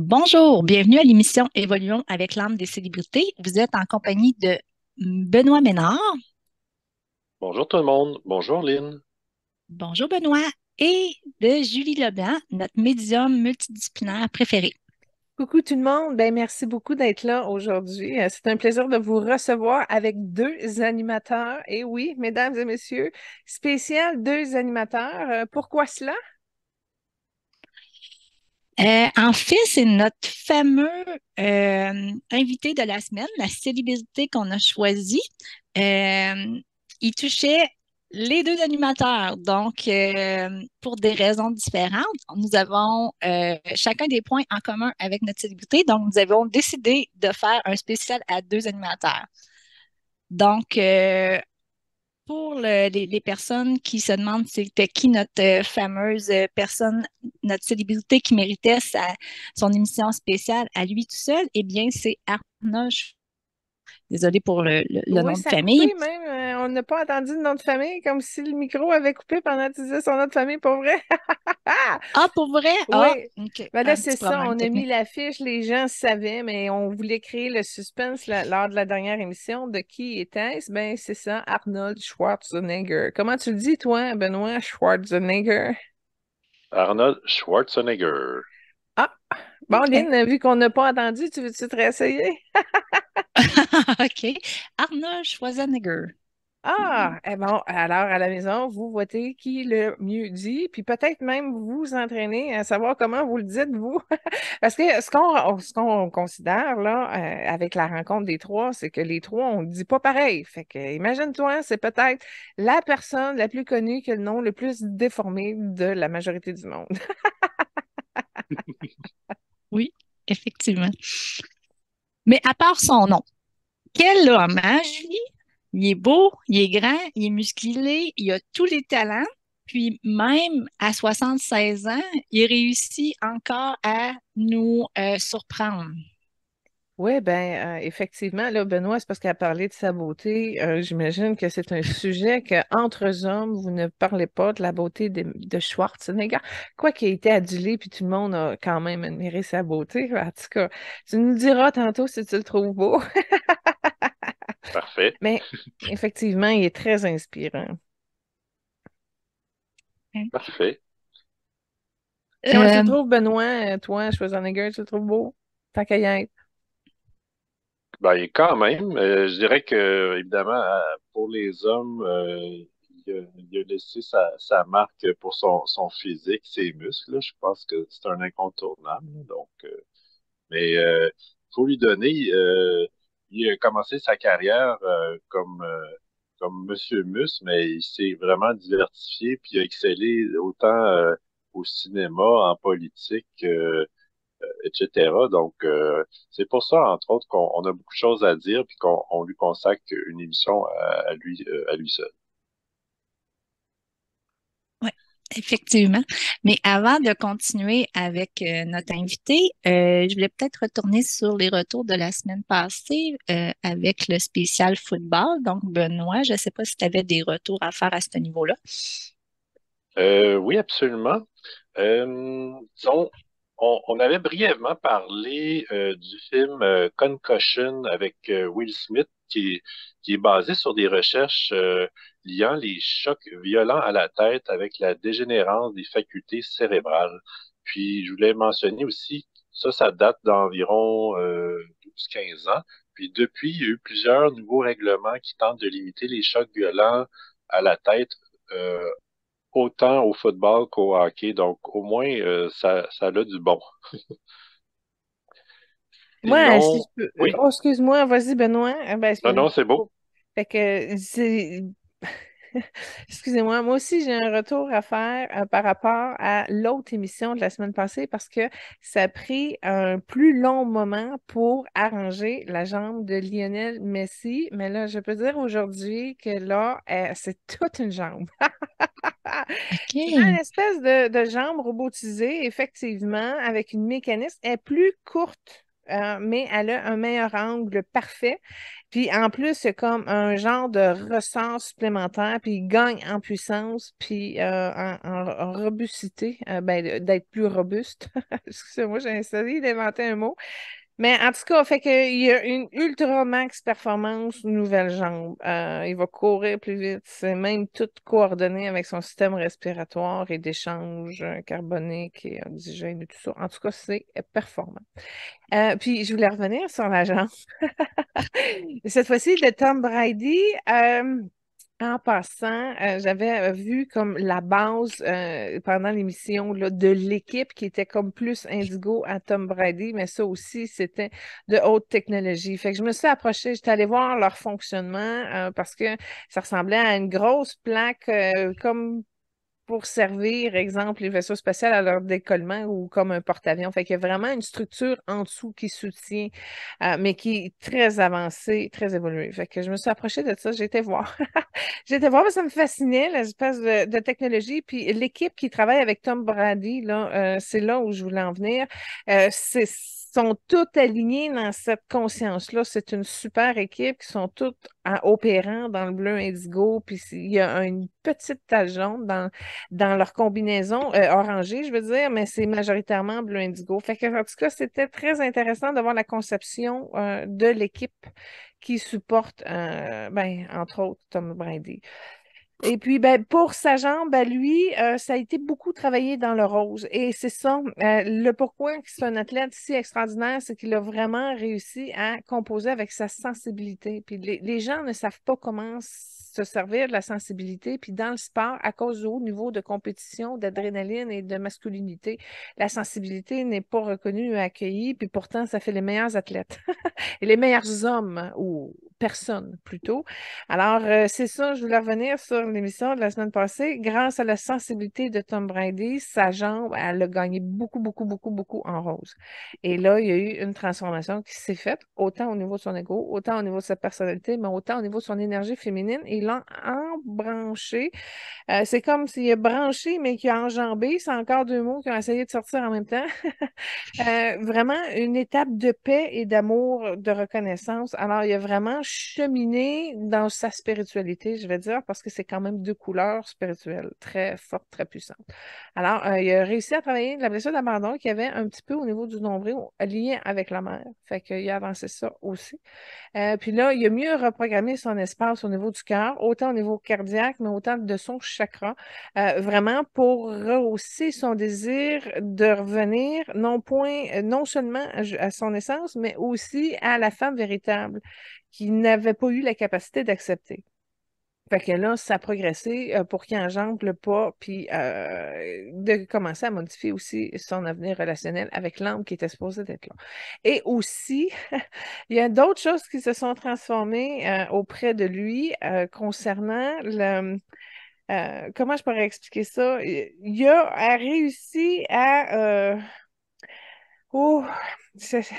Bonjour, bienvenue à l'émission Évoluons avec l'âme des célébrités. Vous êtes en compagnie de Benoît Ménard. Bonjour tout le monde. Bonjour Lynn. Bonjour Benoît. Et de Julie Leblanc, notre médium multidisciplinaire préféré. Coucou tout le monde, merci beaucoup d'être là aujourd'hui. C'est un plaisir de vous recevoir avec deux animateurs. Et oui, mesdames et messieurs, spécial deux animateurs. Pourquoi cela? En fait, c'est notre fameux invité de la semaine, la célébrité qu'on a choisie. Il touchait les deux animateurs. Donc, pour des raisons différentes, nous avons chacun des points en commun avec notre célébrité. Donc, nous avons décidé de faire un spécial à deux animateurs. Donc, pour les personnes qui se demandent c'était qui notre fameuse personne, notre célébrité qui méritait son émission spéciale à lui tout seul, eh bien, c'est Arnaud. Désolée pour le Oui, nom de ça a famille. coupé même. On n'a pas entendu le nom de famille, comme si le micro avait coupé pendant que tu disais son nom de famille, pour vrai. Ah, pour vrai? Ah, Oui. OK. Ben là, Un c'est petit ça, problème on a mis technique. l'affiche, les gens savaient, mais on voulait créer le suspense lors de la dernière émission de qui était-ce? Ben, c'est ça, Arnold Schwarzenegger. Comment tu le dis, toi, Benoît Schwarzenegger? Arnold Schwarzenegger. Ah, bon, OK. Lynn, vu qu'on n'a pas entendu, tu veux-tu te réessayer? OK. Arnold Schwarzenegger. Ah, eh bon, alors à la maison, vous votez qui le mieux dit, puis peut-être même vous entraîner à savoir comment vous le dites, vous. Parce que ce qu'on considère, là, avec la rencontre des trois, c'est que les trois, on ne dit pas pareil. Fait que, imagine-toi, c'est peut-être la personne la plus connue qui a le nom le plus déformé de la majorité du monde. Oui, effectivement. Mais à part son nom, quel homme, hein, Julie? Il est beau, il est grand, il est musclé, il a tous les talents. Puis même à 76 ans, il réussit encore à nous surprendre. Oui, effectivement, là, Benoît, c'est parce qu'elle a parlé de sa beauté. J'imagine que c'est un sujet que entre hommes, vous ne parlez pas de la beauté de Schwarzenegger. Quoi qu'il ait été adulé, puis tout le monde a quand même admiré sa beauté. En tout cas, tu nous diras tantôt si tu le trouves beau. Parfait. Mais effectivement, il est très inspirant. Parfait. Comment tu le Euh, trouves, Benoît? Toi, Schwarzenegger, tu le trouves beau? Tant qu'à y être. Ben, quand même, je dirais que, évidemment, pour les hommes, il a laissé sa marque pour son physique, ses muscles, là. Je pense que c'est un incontournable, là. Donc, mais faut lui donner, il a commencé sa carrière comme Monsieur Mus, mais il s'est vraiment diversifié, puis il a excellé autant au cinéma, en politique, etc. Donc, c'est pour ça, entre autres, qu'on a beaucoup de choses à dire, puis qu'on lui consacre une émission à lui seul. Oui, effectivement. Mais avant de continuer avec notre invité, je voulais peut-être retourner sur les retours de la semaine passée avec le spécial football. Donc, Benoît, je ne sais pas si tu avais des retours à faire à ce niveau-là. Oui, absolument. Disons, on avait brièvement parlé du film Concussion avec Will Smith, qui est basé sur des recherches liant les chocs violents à la tête avec la dégénérance des facultés cérébrales. Puis, je voulais mentionner aussi, ça date d'environ 12-15 ans. Puis, depuis, il y a eu plusieurs nouveaux règlements qui tentent de limiter les chocs violents à la tête. euh, Autant au football qu'au hockey. Donc, au moins, ça a du bon. Moi, si Sinon, je peux. oui, Oh, excuse-moi, vas-y, Benoît. non, Excuse-moi. non, c'est beau. Fait que c'est. Excusez-moi, moi aussi j'ai un retour à faire par rapport à l'autre émission de la semaine passée parce que ça a pris un plus long moment pour arranger la jambe de Lionel Messi. Mais là, je peux dire aujourd'hui que là, c'est toute une jambe. C'est une OK. espèce de jambe robotisée, effectivement, avec une mécanisme. Elle est plus courte mais elle a un meilleur angle parfait. Puis en plus, c'est comme un genre de ressort supplémentaire, puis il gagne en puissance, puis en robustité, d'être plus robuste. Excusez-moi, j'ai essayé d'inventer un mot. Mais en tout cas, fait qu'il y a une Ultra Max Performance nouvelle jambe. Il va courir plus vite. C'est même tout coordonné avec son système respiratoire et d'échange carbonique et oxygène et tout ça. En tout cas, c'est performant. Puis je voulais revenir sur la jambe. Cette fois-ci, de Tom Brady. En passant, j'avais vu comme la base pendant l'émission là, de l'équipe qui était comme plus indigo à Tom Brady, mais ça aussi, c'était de haute technologie. Fait que je me suis approchée, j'étais allée voir leur fonctionnement parce que ça ressemblait à une grosse plaque comme pour servir, exemple, les vaisseaux spatials à leur décollement ou comme un porte-avions. Fait qu'il y a vraiment une structure en dessous qui soutient, mais qui est très avancée, très évoluée. Fait que je me suis approchée de ça, j'ai été voir. J'ai été voir parce que ça me fascinait, l'espèce de technologie. Puis l'équipe qui travaille avec Tom Brady, là, c'est là où je voulais en venir. Sont toutes alignées dans cette conscience-là. C'est une super équipe qui sont toutes opérants dans le bleu indigo. Puis il y a une petite tache jaune dans leur combinaison orangée, je veux dire, mais c'est majoritairement bleu indigo. Fait que, en tout cas, c'était très intéressant de voir la conception de l'équipe qui supporte, entre autres, Tom Brady. Et puis, pour sa jambe, lui, ça a été beaucoup travaillé dans le rose. Et c'est ça, le pourquoi c'est un athlète si extraordinaire, c'est qu'il a vraiment réussi à composer avec sa sensibilité. Puis les gens ne savent pas comment se servir de la sensibilité. Puis dans le sport, à cause du haut niveau de compétition, d'adrénaline et de masculinité, la sensibilité n'est pas reconnue et accueillie. Puis pourtant, ça fait les meilleurs athlètes et les meilleurs hommes ou personnes plutôt. Alors, c'est ça, je voulais revenir sur l'émission de la semaine passée. Grâce à la sensibilité de Tom Brady, sa jambe, elle a gagné beaucoup, beaucoup, beaucoup, beaucoup en rose. Et là, il y a eu une transformation qui s'est faite, autant au niveau de son ego, autant au niveau de sa personnalité, mais autant au niveau de son énergie féminine. Et il l'a embranché. C'est comme s'il a branché, mais qu'il a enjambé. C'est encore deux mots qui ont essayé de sortir en même temps. Vraiment une étape de paix et d'amour, de reconnaissance. Alors, il a vraiment cheminé dans sa spiritualité, je vais dire, parce que c'est quand même deux couleurs spirituelles très fortes, très puissantes. Alors, il a réussi à travailler la blessure d'abandon qui avait un petit peu au niveau du nombril lié avec la mère. Fait qu'il a avancé ça aussi. Puis là, il a mieux reprogrammé son espace au niveau du cœur, autant au niveau cardiaque, mais autant de son chakra, vraiment pour rehausser son désir de revenir, non seulement à son essence, mais aussi à la femme véritable, qui n'avait pas eu la capacité d'accepter. Fait que là, ça a progressé pour qu'il enjambe le pas, puis de commencer à modifier aussi son avenir relationnel avec l'âme qui était supposée d'être là. Et aussi, il y a d'autres choses qui se sont transformées auprès de lui concernant comment je pourrais expliquer ça? A réussi à oh, c'est-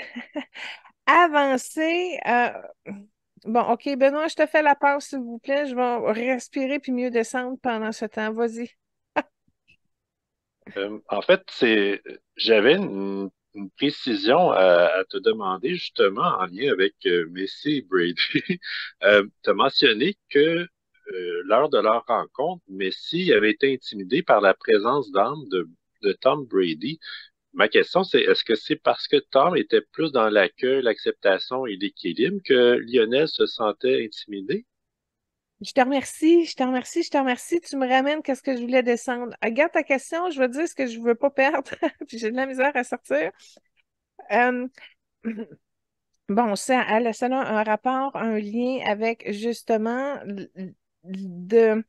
avancer. Bon, OK, Benoît, je te fais la pause, s'il vous plaît. Je vais respirer puis mieux descendre pendant ce temps. Vas-y. En fait, j'avais une précision à te demander justement en lien avec Messi et Brady. Tu as mentionné que lors de leur rencontre, Messi avait été intimidé par la présence d'âme de Tom Brady. Ma question, c'est est-ce que c'est parce que Tom était plus dans l'accueil, l'acceptation et l'équilibre que Lionel se sentait intimidé? Je te remercie, je te remercie, je te remercie. Tu me ramènes qu'est-ce que je voulais descendre. Regarde ta question, je vais dire ce que je veux pas perdre, puis j'ai de la misère à sortir. Euh, bon, ça a un rapport, un lien avec justement de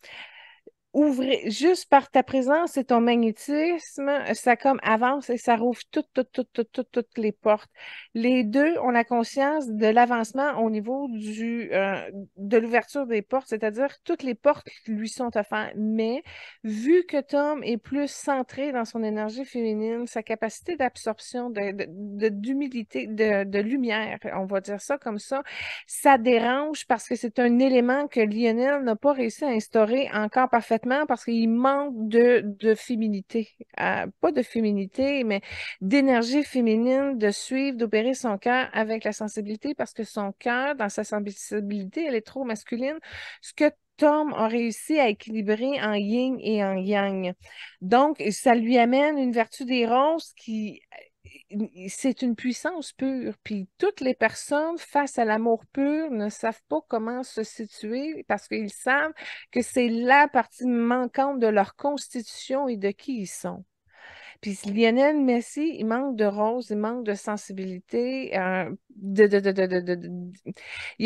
ouvrir, juste par ta présence et ton magnétisme, ça comme avance et ça rouvre toutes les portes. Les deux ont la conscience de l'avancement au niveau de l'ouverture des portes, c'est-à-dire toutes les portes lui sont offertes. Mais vu que Tom est plus centré dans son énergie féminine, sa capacité d'absorption, d'humilité, de lumière, on va dire ça comme ça dérange parce que c'est un élément que Lionel n'a pas réussi à instaurer encore parfaitement complètement parce qu'il manque de féminité. Pas de féminité, mais d'énergie féminine, de suivre, d'opérer son cœur avec la sensibilité parce que son cœur, dans sa sensibilité, elle est trop masculine. Ce que Tom a réussi à équilibrer en yin et en yang. Donc, ça lui amène une vertu des roses qui c'est une puissance pure. Puis toutes les personnes face à l'amour pur ne savent pas comment se situer parce qu'ils savent que c'est la partie manquante de leur constitution et de qui ils sont. Puis Lionel Messi, il manque de rose, il manque de sensibilité. Il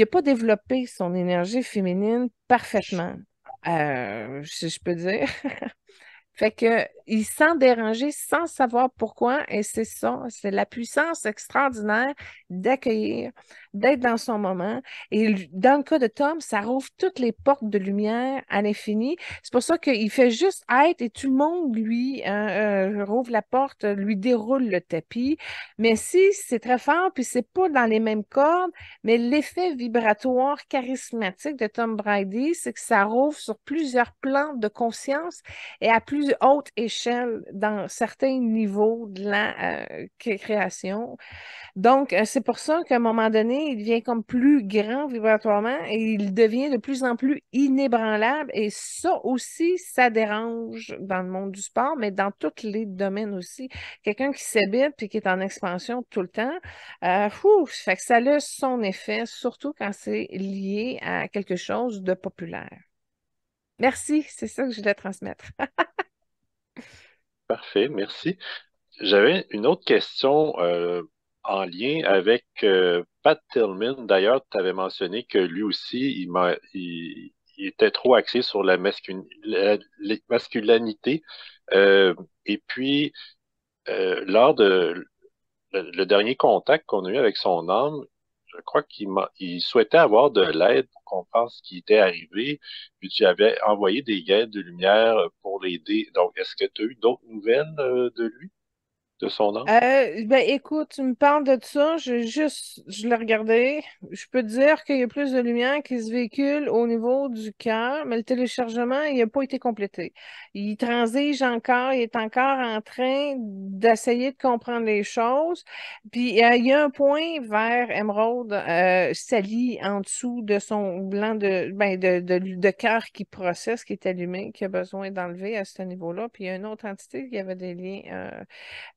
n'a pas développé son énergie féminine parfaitement, si je peux dire. Fait que il se sent dérangé sans savoir pourquoi, et c'est ça, c'est la puissance extraordinaire d'accueillir, d'être dans son moment. Et dans le cas de Tom, ça rouvre toutes les portes de lumière à l'infini. C'est pour ça qu'il fait juste être et tout le monde lui rouvre la porte, lui déroule le tapis. Mais si c'est très fort, puis c'est pas dans les mêmes cordes, mais l'effet vibratoire charismatique de Tom Brady, c'est que ça rouvre sur plusieurs plans de conscience et à plus haute échelle dans certains niveaux de la création. Donc, c'est pour ça qu'à un moment donné, il devient comme plus grand vibratoirement et il devient de plus en plus inébranlable. Et ça aussi, ça dérange dans le monde du sport, mais dans tous les domaines aussi. Quelqu'un qui s'habite puis qui est en expansion tout le temps, fait que ça a son effet, surtout quand c'est lié à quelque chose de populaire. Merci, c'est ça que je voulais transmettre. Parfait, merci. J'avais une autre question en lien avec Pat Tillman. D'ailleurs, tu avais mentionné que lui aussi, il était trop axé sur la masculinité. Euh, et puis, lors de le dernier contact qu'on a eu avec son âme, je crois il souhaitait avoir de l'aide pour comprendre ce qui était arrivé. Puis tu avais envoyé des guides de lumière pour l'aider. Donc, est-ce que tu as eu d'autres nouvelles de lui, de son âme? Ben écoute, tu me parles de ça, je l'ai regardé. Je peux te dire qu'il y a plus de lumière qui se véhicule au niveau du cœur, mais le téléchargement, il n'a pas été complété. Il transige encore, il est encore en train d'essayer de comprendre les choses. Puis il y a un point vers Emeraude, Sally, en dessous de son blanc de cœur qui processe, qui est allumé, qui a besoin d'enlever à ce niveau-là. Puis il y a une autre entité qui avait des liens.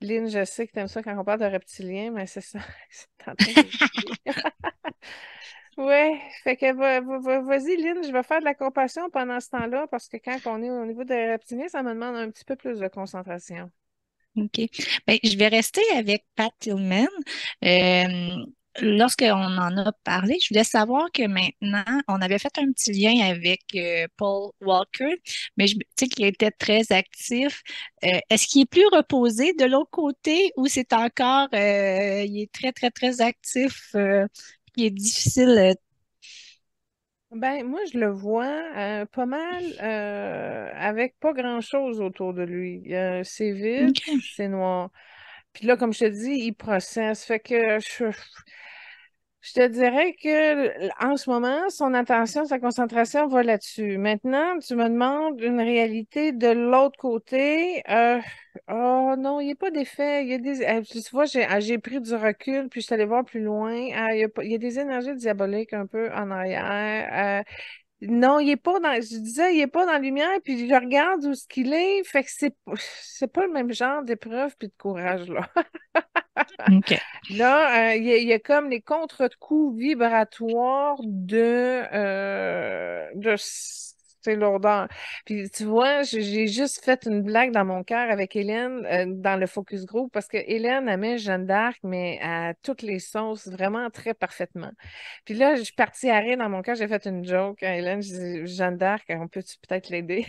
Lynn, je sais que tu aimes ça quand on parle de reptiliens, mais c'est ça. C'est en train de... Ouais, fait que vas-y, Lynn, je vais faire de la compassion pendant ce temps-là parce que quand on est au niveau des reptiliens, ça me demande un petit peu plus de concentration. OK. Ben, je vais rester avec Pat Tillman. Euh, Lorsqu'on en a parlé, je voulais savoir que maintenant, on avait fait un petit lien avec Paul Walker, mais tu sais qu'il était très actif. Est-ce qu'il est plus reposé de l'autre côté ou c'est encore, il est très, très, très actif, il est difficile. Ben, moi, je le vois pas mal avec pas grand-chose autour de lui. C'est vide, OK. c'est noir. Puis là, comme je te dis, il processe. Fait que je te dirais que en ce moment, son attention, sa concentration va là-dessus. Maintenant, tu me demandes une réalité de l'autre côté. Oh non, il n'y a pas d'effet. Il y a tu vois, j'ai pris du recul, puis je suis allée voir plus loin. Il y a des énergies diaboliques un peu en arrière. Non, il est pas dans. Je disais, il est pas dans la lumière, puis je regarde où ce qu'il est. Fait que c'est pas le même genre d'épreuve puis de courage, là. OK. Là, il y a comme les contre-coups vibratoires de ces lourdeurs. Puis tu vois, j'ai juste fait une blague dans mon cœur avec Hélène dans le focus group parce que Hélène, elle met Jeanne d'Arc, mais à toutes les sauces, vraiment très parfaitement. Puis là, je suis partie à rire dans mon cœur, j'ai fait une joke à Hélène, je dis Jeanne d'Arc, on peut-tu peut-être l'aider?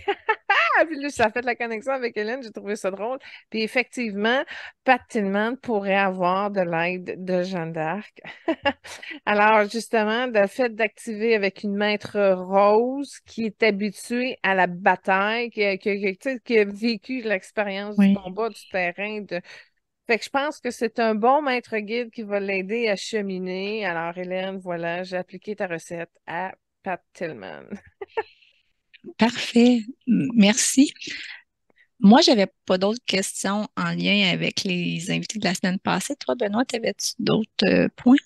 Puis là, ça a fait la connexion avec Hélène, j'ai trouvé ça drôle. Puis effectivement, Pat Tillman pourrait avoir de l'aide de Jeanne d'Arc. Alors, justement, le fait d'activer avec une maître rose qui est habituée à la bataille, tu sais, qui a vécu l'expérience du Oui. combat, du terrain, fait que je pense que c'est un bon maître guide qui va l'aider à cheminer. Alors, Hélène, voilà, j'ai appliqué ta recette à Pat Tillman. Parfait. Merci. Moi, j'avais pas d'autres questions en lien avec les invités de la semaine passée. Toi, Benoît, t'avais-tu d'autres points?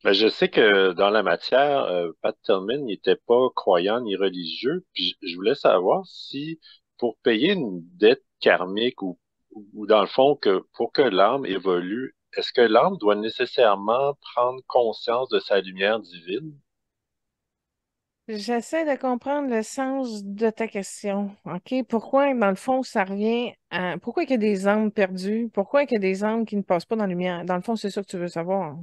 Ben, je sais que dans la matière, Pat Tillman n'était pas croyant ni religieux, puis je voulais savoir si pour payer une dette karmique ou dans le fond que pour que l'âme évolue, est-ce que l'âme doit nécessairement prendre conscience de sa lumière divine? J'essaie de comprendre le sens de ta question. OK? Pourquoi, dans le fond, ça revient à... Pourquoi il y a des âmes perdues? Pourquoi il y a des âmes qui ne passent pas dans la lumière? Dans le fond, c'est ça que tu veux savoir.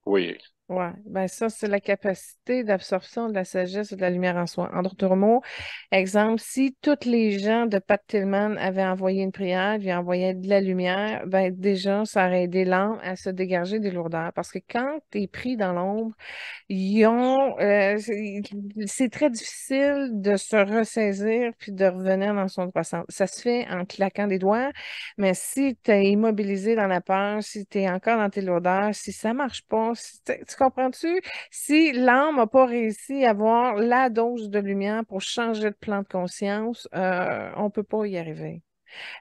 Oui. Ouais, ben ça, c'est la capacité d'absorption de la sagesse et de la lumière en soi. En d'autres mots, exemple, si tous les gens de Pat Tillman avaient envoyé une prière, lui envoyaient de la lumière, ben déjà, ça aurait aidé l'âme à se dégager des lourdeurs. Parce que quand tu es pris dans l'ombre, c'est très difficile de se ressaisir puis de revenir dans son droit sens. Ça se fait en claquant des doigts, mais si tu es immobilisé dans la peur, si tu es encore dans tes lourdeurs, si ça marche pas, tu comprends-tu? Si l'âme n'a pas réussi à avoir la dose de lumière pour changer de plan de conscience, on peut pas y arriver.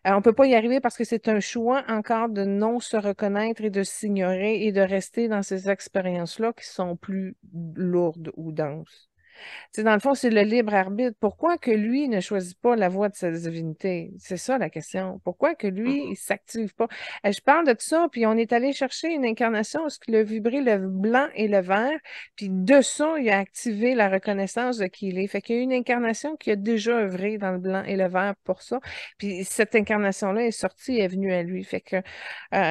On ne peut pas y arriver parce que c'est un choix encore de non se reconnaître et de s'ignorer et de rester dans ces expériences-là qui sont plus lourdes ou denses. Tu sais, dans le fond, c'est le libre arbitre. Pourquoi que lui ne choisit pas la voie de sa divinité? C'est ça la question. Pourquoi que lui, il Mhm. ne s'active pas? Je parle de ça, puis on est allé chercher une incarnation où il a vibré le blanc et le vert, puis de ça, il a activé la reconnaissance de qui il est. Fait qu'il y a une incarnation qui a déjà œuvré dans le blanc et le vert pour ça. Puis cette incarnation-là est sortie, est venue à lui. Fait que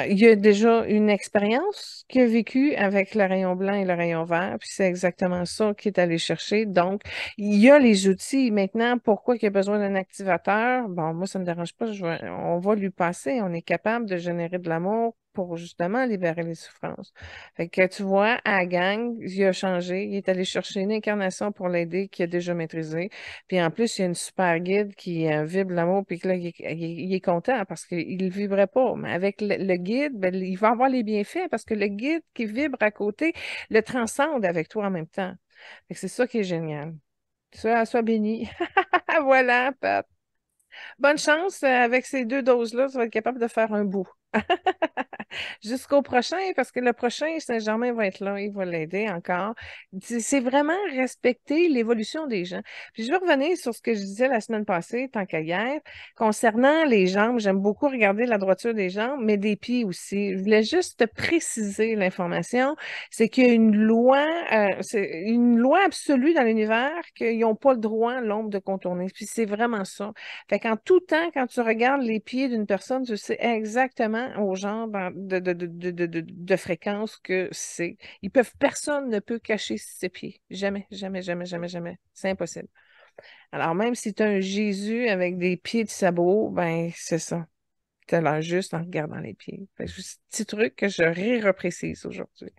il y a déjà une expérience qu'il a vécue avec le rayon blanc et le rayon vert, puis c'est exactement ça qu'il est allé chercher. Donc, il y a les outils. Maintenant, pourquoi il y a besoin d'un activateur? Bon, moi, ça ne me dérange pas. On va lui passer. On est capable de générer de l'amour pour justement libérer les souffrances. Fait que tu vois, à la gang, il a changé. Il est allé chercher une incarnation pour l'aider qu'il a déjà maîtrisé. Puis en plus, il y a une super guide qui vibre l'amour, puis que là, il est content parce qu'il ne vibrait pas. Mais avec le guide, ben, il va avoir les bienfaits parce que le guide qui vibre à côté le transcende avec toi en même temps. Fait que c'est ça qui est génial. Sois béni. Voilà, Pat. Bonne chance avec ces deux doses-là. Tu vas être capable de faire un bout. Jusqu'au prochain, parce que le prochain, Saint-Germain va être là, il va l'aider encore. C'est vraiment respecter l'évolution des gens. Puis je vais revenir sur ce que je disais la semaine passée, tant qu'à hier, concernant les jambes. J'aime beaucoup regarder la droiture des jambes, mais des pieds aussi. Je voulais juste te préciser l'information. C'est qu'il y a c'est une loi absolue dans l'univers qu'ils n'ont pas le droit, l'ombre, de contourner. Puis c'est vraiment ça. Fait qu'en tout temps, quand tu regardes les pieds d'une personne, tu sais exactement au genre de fréquence que c'est. Personne ne peut cacher ses pieds. Jamais, jamais, jamais, jamais, jamais. C'est impossible. Alors, même si tu as un Jésus avec des pieds de sabot, ben, c'est ça. Tu as l'air juste en regardant les pieds. Fait que juste un petit truc que je reprécise aujourd'hui.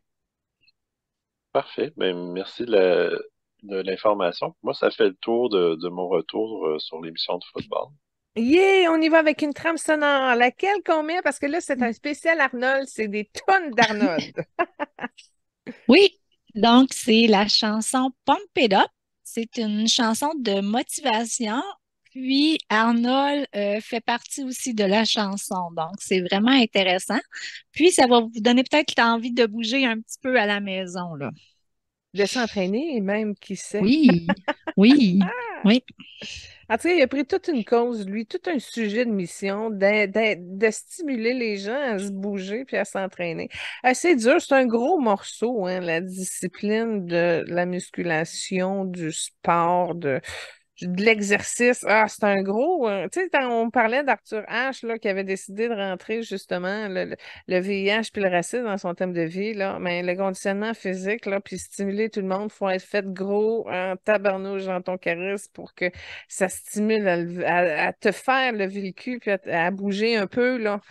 Parfait. Ben, merci de l'information. Moi, ça fait le tour de mon retour sur l'émission de football. Yeah, on y va avec une trame sonore. Laquelle qu'on met? Parce que là, c'est un spécial Arnold. C'est des tonnes d'Arnold. Oui, donc c'est la chanson Pump It Up. C'est une chanson de motivation. Puis Arnold fait partie aussi de la chanson. Donc c'est vraiment intéressant. Puis ça va vous donner peut-être envie de bouger un petit peu à la maison, là. De s'entraîner, même, qui sait. Oui, oui, oui. En tout cas, il a pris toute une cause, lui, tout un sujet de mission, de stimuler les gens à se bouger puis à s'entraîner. C'est dur, c'est un gros morceau, hein, la discipline de la musculation, du sport, de l'exercice. Ah, c'est un gros. Tu sais, quand on parlait d'Arthur Ashe, là, qui avait décidé de rentrer justement le VIH puis le racisme dans son thème de vie, là, mais le conditionnement physique, là, puis stimuler tout le monde, il faut être fait gros en tabarnouche dans ton charisme pour que ça stimule à te faire lever le cul puis à bouger un peu, là.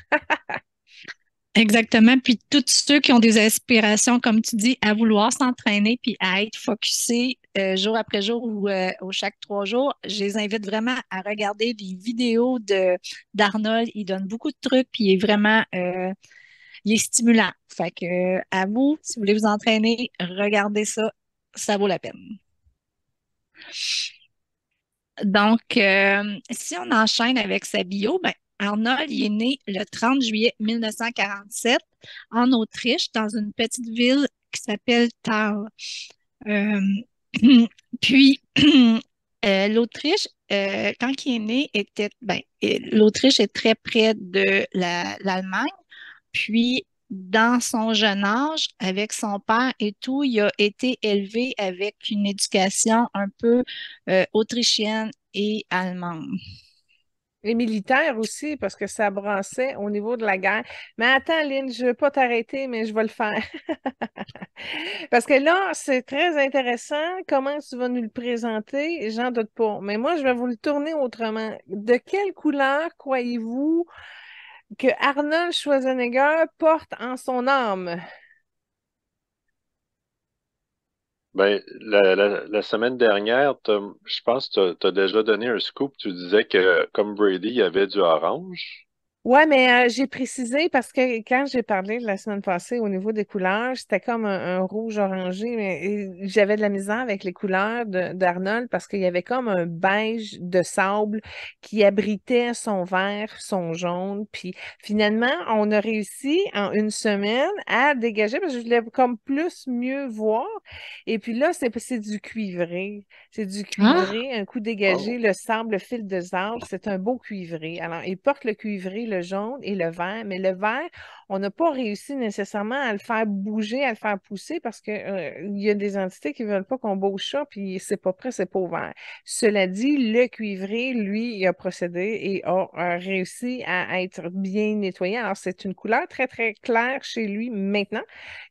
Exactement. Puis tous ceux qui ont des aspirations, comme tu dis, à vouloir s'entraîner puis à être focusés jour après jour ou chaque 3 jours, je les invite vraiment à regarder des vidéos de d'Arnold. Il donne beaucoup de trucs puis il est stimulant. Fait que à vous, si vous voulez vous entraîner, regardez ça, ça vaut la peine. Donc, si on enchaîne avec sa bio, ben, Arnold, il est né le 30 juillet 1947 en Autriche, dans une petite ville qui s'appelle Thal. Euh, puis, l'Autriche, quand il est né, l'Autriche est très près de l'Allemagne. Puis, dans son jeune âge, avec son père et tout, il a été élevé avec une éducation un peu autrichienne et allemande. Les militaires aussi, parce que ça brassait au niveau de la guerre. Mais attends, Lynn, je ne veux pas t'arrêter, mais je vais le faire. Parce que là, c'est très intéressant. Comment tu vas nous le présenter? J'en doute pas. Mais moi, je vais vous le tourner autrement. De quelle couleur croyez-vous que Arnold Schwarzenegger porte en son âme? Ben, la semaine dernière, je pense que tu as déjà donné un scoop. Tu disais que, comme Brady, il y avait du orange. Ouais, mais j'ai précisé parce que quand j'ai parlé la semaine passée au niveau des couleurs, c'était comme un rouge orangé, mais j'avais de la misère avec les couleurs d'Arnold parce qu'il y avait comme un beige de sable qui abritait son vert, son jaune. Puis finalement, on a réussi en une semaine à dégager parce que je voulais comme plus mieux voir. Et puis là, c'est du cuivré. C'est du Ah, cuivré, un coup dégagé, Oh. le sable, le fil de sable, c'est un beau cuivré. Alors, il porte le cuivré, le jaune et le vert, mais le vert, on n'a pas réussi nécessairement à le faire bouger, à le faire pousser parce que, il y a des entités qui ne veulent pas qu'on bouge ça, puis c'est pas prêt, c'est pas ouvert. Cela dit, le cuivré, lui, il a procédé et a réussi à être bien nettoyé. Alors, c'est une couleur très, très claire chez lui maintenant,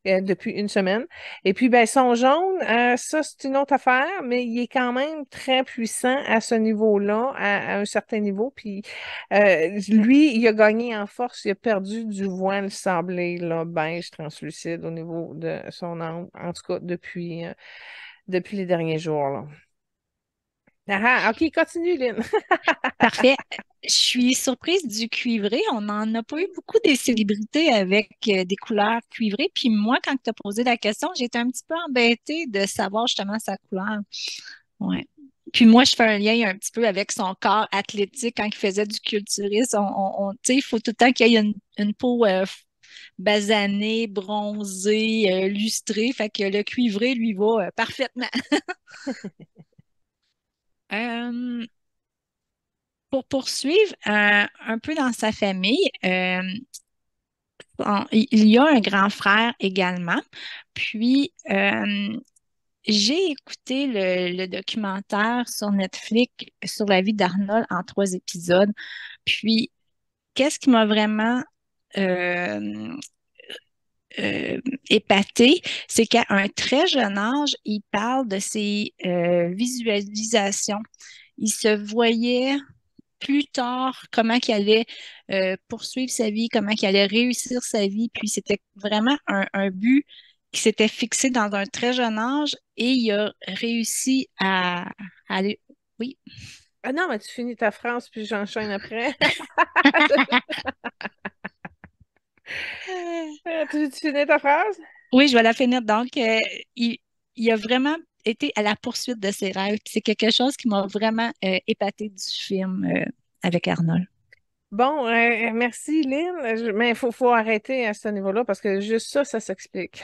depuis une semaine. Et puis, ben, son jaune, ça, c'est une autre affaire, mais il est quand même très puissant à ce niveau-là, à un certain niveau. Puis, lui, il a gagné en force, il a perdu du voile sablé, là, beige translucide au niveau de son âme, en tout cas depuis les derniers jours, là. Ah, ah, OK, continue, Lynn. parfait. Je suis surprise du cuivré. On n'en a pas eu beaucoup des célébrités avec des couleurs cuivrées. Puis moi, quand tu as posé la question, j'étais un petit peu embêtée de savoir justement sa couleur. Ouais. Puis moi, je fais un lien un petit peu avec son corps athlétique quand il faisait du culturisme. Tu sais, il faut tout le temps qu'il y ait une peau basanée, bronzée, lustrée. Fait que le cuivré lui va parfaitement. Euh, pour poursuivre un peu dans sa famille, il y a un grand frère également. Puis, j'ai écouté le documentaire sur Netflix sur la vie d'Arnold en 3 épisodes. Puis, qu'est-ce qui m'a vraiment euh, épaté, c'est qu'à un très jeune âge, il parle de ses visualisations. Il se voyait plus tard comment qu'il allait poursuivre sa vie, comment qu'il allait réussir sa vie. Puis c'était vraiment un but qui s'était fixé dans un très jeune âge et il a réussi à aller. Oui. Ah non, mais tu finis ta phrase, puis j'enchaîne après. Tu finis ta phrase? Oui, je vais la finir. Donc, il a vraiment été à la poursuite de ses rêves. Puis c'est quelque chose qui m'a vraiment épaté du film avec Arnold. Bon, merci Lynn, mais il faut arrêter à ce niveau-là parce que juste ça s'explique.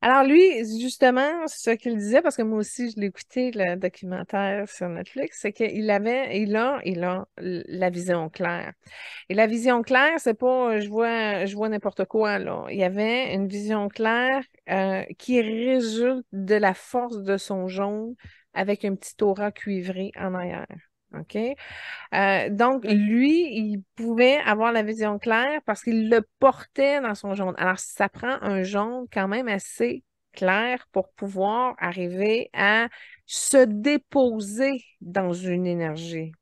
Alors lui, justement, ce qu'il disait, parce que moi aussi je l'ai écouté, le documentaire sur Netflix, c'est il a la vision claire. Et la vision claire, c'est pas je vois n'importe quoi, là. Il y avait une vision claire qui résulte de la force de son jaune avec un petit aura cuivré en arrière. OK? Donc, lui, il pouvait avoir la vision claire parce qu'il le portait dans son jaune. Alors, ça prend un jaune quand même assez clair pour pouvoir arriver à se déposer dans une énergie.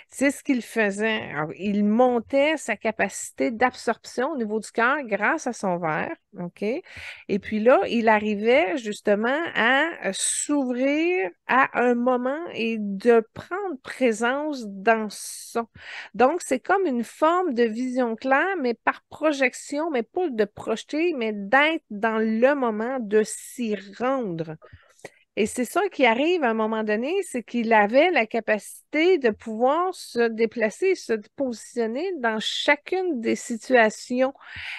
C'est ce qu'il faisait. Alors, il montait sa capacité d'absorption au niveau du cœur grâce à son verre, OK? Et puis là, il arrivait justement à s'ouvrir à un moment et de prendre présence dans ça. Donc, c'est comme une forme de vision claire, mais par projection, mais pas de projeter, mais d'être dans le moment, de s'y rendre. Et c'est ça qui arrive à un moment donné, c'est qu'il avait la capacité de pouvoir se déplacer, se positionner dans chacune des situations.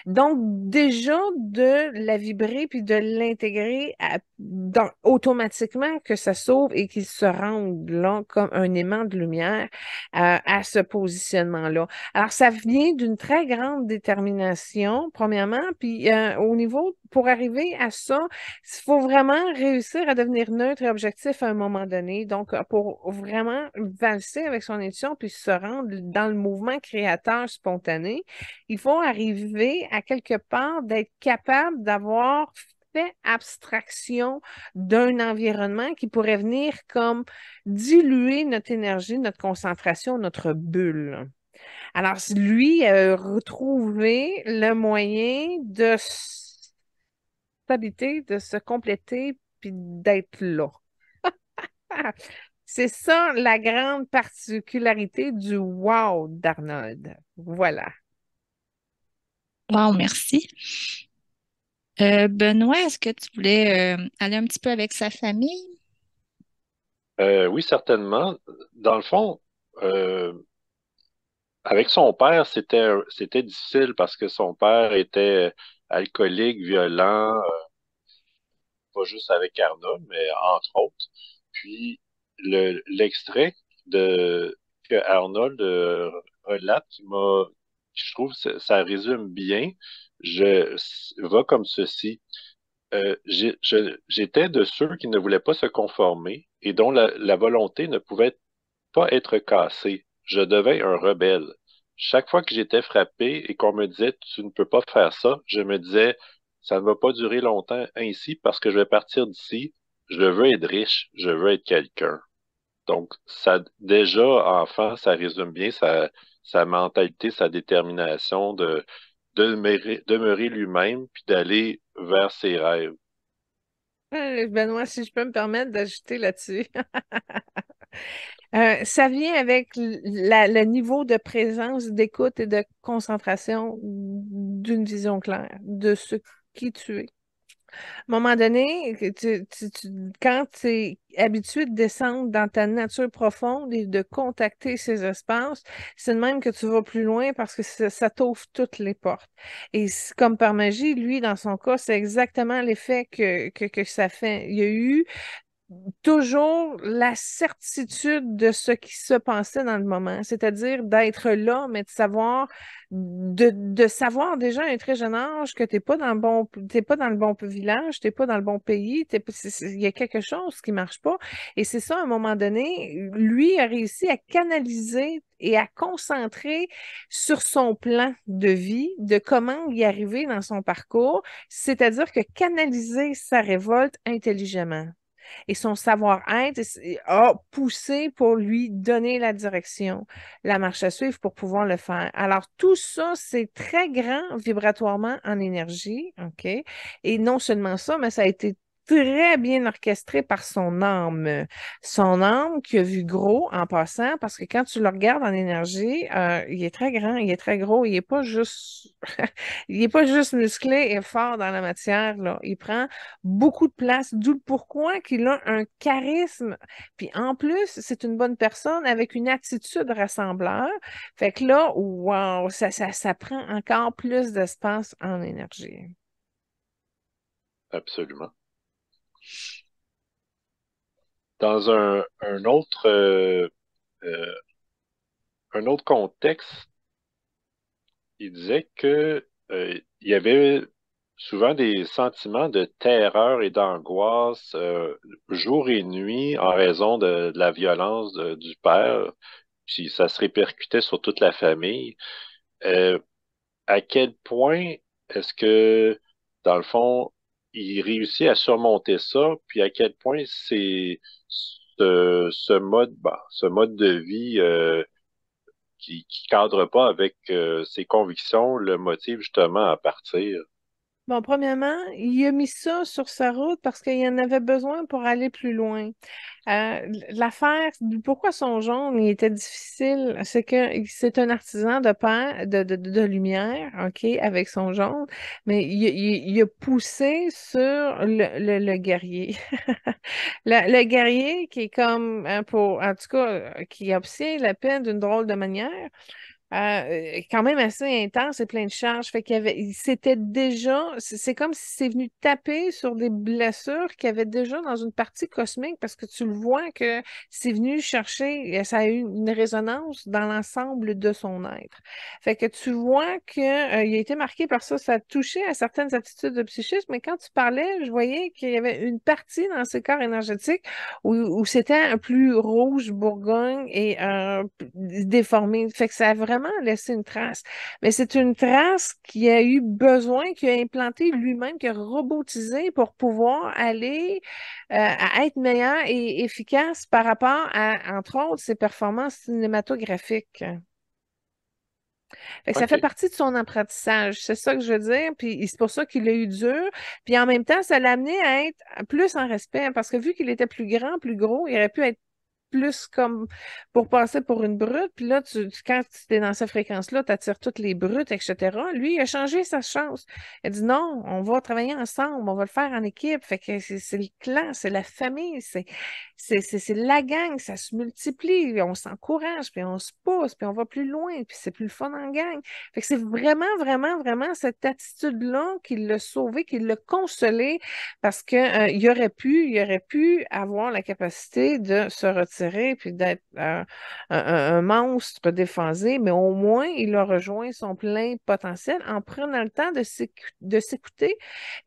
Donc, déjà, de la vibrer puis de l'intégrer automatiquement que ça s'ouvre et qu'il se rende là comme un aimant de lumière à ce positionnement-là. Alors, ça vient d'une très grande détermination, premièrement, puis au niveau, pour arriver à ça, il faut vraiment réussir à devenir neutre et objectif à un moment donné. Donc, pour vraiment valser avec son intuition puis se rendre dans le mouvement créateur spontané, il faut arriver à quelque part d'être capable d'avoir fait abstraction d'un environnement qui pourrait venir comme diluer notre énergie, notre concentration, notre bulle. Alors, lui a retrouvé le moyen de s'habiter, de se compléter, puis d'être là. C'est ça la grande particularité du wow d'Arnold. Voilà. Wow, merci. Benoît, est-ce que tu voulais aller un petit peu avec sa famille? Oui, certainement. Dans le fond, euh, avec son père, c'était difficile parce que son père était alcoolique, violent, pas juste avec Arnold, mais entre autres. Puis l'extrait de que Arnold relate, je trouve que ça résume bien. Je va comme ceci. J'étais de ceux qui ne voulaient pas se conformer et dont la volonté ne pouvait pas être cassée. Je devais un rebelle. Chaque fois que j'étais frappé et qu'on me disait tu ne peux pas faire ça, je me disais ça ne va pas durer longtemps ainsi parce que je vais partir d'ici. Je veux être riche, je veux être quelqu'un. Donc, ça, déjà, enfant, ça résume bien sa mentalité, sa détermination de demeurer lui-même puis d'aller vers ses rêves. Benoît, si je peux me permettre d'ajouter là-dessus. Ça vient avec le niveau de présence, d'écoute et de concentration d'une vision claire de ce qui tu es. À un moment donné, quand tu es habitué de descendre dans ta nature profonde et de contacter ces espaces, c'est de même que tu vas plus loin parce que ça t'ouvre toutes les portes. Et comme par magie, lui, dans son cas, c'est exactement l'effet que ça fait. Il y a eu toujours la certitude de ce qui se passait dans le moment, c'est-à-dire d'être là, mais de savoir déjà à un très jeune âge que t'es pas dans le bon village, t'es pas dans le bon pays, il y a quelque chose qui marche pas. Et c'est ça, à un moment donné, lui a réussi à canaliser et à concentrer sur son plan de vie, de comment y arriver dans son parcours, c'est-à-dire que canaliser sa révolte intelligemment et son savoir-être a poussé pour lui donner la direction, la marche à suivre pour pouvoir le faire. Alors, tout ça, c'est très grand vibratoirement en énergie, OK? Et non seulement ça, mais ça a été très bien orchestré par son âme. Son âme qui a vu gros en passant, parce que quand tu le regardes en énergie, il est très grand, il est très gros, il est pas juste, il est pas juste musclé et fort dans la matière, là. Il prend beaucoup de place, d'où le pourquoi qu'il a un charisme. Puis en plus, c'est une bonne personne avec une attitude rassembleur. Fait que là, wow, ça prend encore plus d'espace en énergie. Absolument. Dans euh, un autre contexte, il disait que il y avait souvent des sentiments de terreur et d'angoisse jour et nuit en raison de la violence du père, puis ça se répercutait sur toute la famille. Euh, à quel point est-ce que, dans le fond, il réussit à surmonter ça, puis à quel point c'est ce mode de vie qui cadre pas avec ses convictions le motive justement à partir. Bon, premièrement, il a mis ça sur sa route parce qu'il en avait besoin pour aller plus loin. L'affaire, pourquoi son jaune, il était difficile, c'est que c'est un artisan de pain, de lumière, OK, avec son jaune, mais il a poussé sur le guerrier. Le guerrier qui est comme, pour, en tout cas, qui obtient la paix d'une drôle de manière. Quand même assez intense et plein de charges. Fait qu'il y avait, c'était déjà, c'est comme si c'est venu taper sur des blessures qu'il y avait déjà dans une partie cosmique parce que tu le vois que c'est venu chercher, ça a eu une résonance dans l'ensemble de son être. Fait que tu vois que, il a été marqué par ça, ça a touché à certaines attitudes de psychisme, mais quand tu parlais, je voyais qu'il y avait une partie dans ses corps énergétiques où c'était un plus rouge Bourgogne et déformé. Fait que ça a vraiment laissé une trace. Mais c'est une trace qui a eu besoin, qui a implanté lui-même, qui a robotisé pour pouvoir aller à être meilleur et efficace par rapport à, entre autres, ses performances cinématographiques. Fait que ça fait OK. partie de son apprentissage, c'est ça que je veux dire, puis c'est pour ça qu'il a eu dur, puis en même temps, ça l'a amené à être plus en respect, hein, parce que vu qu'il était plus grand, plus gros, il aurait pu être plus comme pour passer pour une brute. Puis là, quand tu es dans cette fréquence-là, tu attires toutes les brutes, etc. Lui, il a changé sa chance. Il a dit non, on va travailler ensemble, on va le faire en équipe. Fait que c'est le clan, c'est la famille, c'est la gang, ça se multiplie, on s'encourage, puis on se pousse, puis on va plus loin, puis c'est plus le fun en gang. Fait que c'est vraiment, vraiment, vraiment cette attitude-là qui l'a sauvé, qui l'a consolé, parce que, il aurait pu avoir la capacité de se retirer puis d'être un monstre déphasé, mais au moins, il a rejoint son plein potentiel en prenant le temps de s'écouter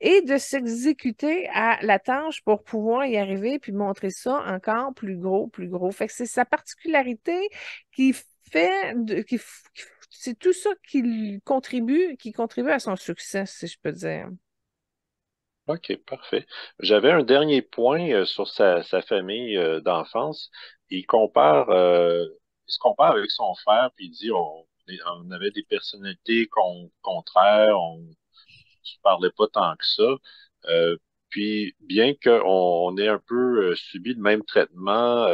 et de s'exécuter à la tâche pour pouvoir y arriver puis montrer ça encore plus gros, plus gros. Fait que c'est sa particularité qui fait c'est tout ça qui contribue à son succès, si je peux dire. OK, parfait. J'avais un dernier point sur sa famille d'enfance. Il se compare avec son frère, puis il dit on avait des personnalités contraires, on ne se parlait pas tant que ça. Puis bien qu'on ait un peu subi le même traitement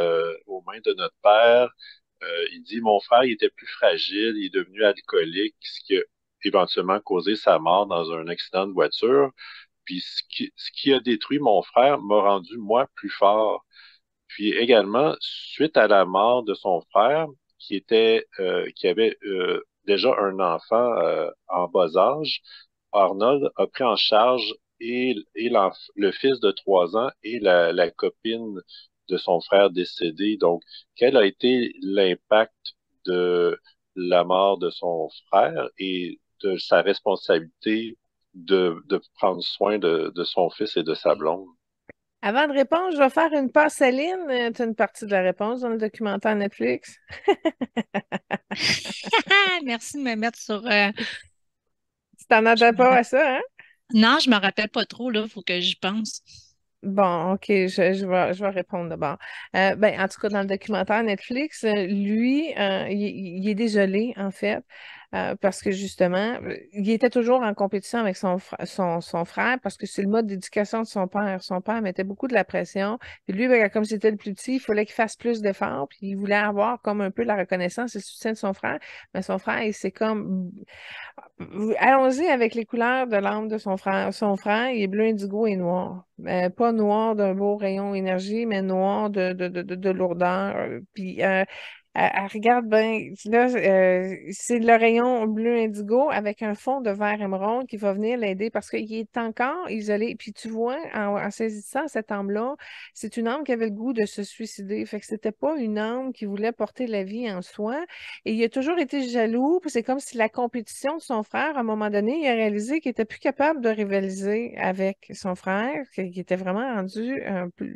aux mains de notre père, il dit mon frère il était plus fragile, il est devenu alcoolique, ce qui a éventuellement causé sa mort dans un accident de voiture. Puis ce qui a détruit mon frère m'a rendu moi plus fort. Puis également, suite à la mort de son frère, qui avait déjà un enfant en bas âge, Arnold a pris en charge le fils de 3 ans et la copine de son frère décédé. Donc, quel a été l'impact de la mort de son frère et de sa responsabilité de prendre soin de son fils et de sa blonde? Avant de répondre, je vais faire une passe à Lynn. Tu as une partie de la réponse dans le documentaire Netflix. Merci de me mettre sur. Tu t'en Je attends me pas rap- à ça, hein? Non, je me rappelle pas trop, là, il faut que j'y pense. Bon, OK, je vais répondre d'abord. Ben, en tout cas, dans le documentaire Netflix, lui, il est désolé, en fait, parce que justement, il était toujours en compétition avec son frère parce que c'est le mode d'éducation de son père. Son père mettait beaucoup de la pression. Puis lui, ben, comme c'était le plus petit, il fallait qu'il fasse plus d'efforts. Puis il voulait avoir comme un peu la reconnaissance et le soutien de son frère. Mais son frère, il s'est comme allons-y avec les couleurs de l'âme de son frère. Son frère, il est bleu, indigo et noir. Pas noir d'un beau rayon énergie, mais noir de lourdeur. Puis, elle regarde bien, là, c'est le rayon bleu indigo avec un fond de vert émeraude qui va venir l'aider parce qu'il est encore isolé. Puis tu vois, en saisissant cette âme-là, c'est une âme qui avait le goût de se suicider. Fait que c'était pas une âme qui voulait porter la vie en soi. Et il a toujours été jaloux, puis c'est comme si la compétition de son frère, à un moment donné, il a réalisé qu'il était plus capable de rivaliser avec son frère, qu'il était vraiment rendu un peu...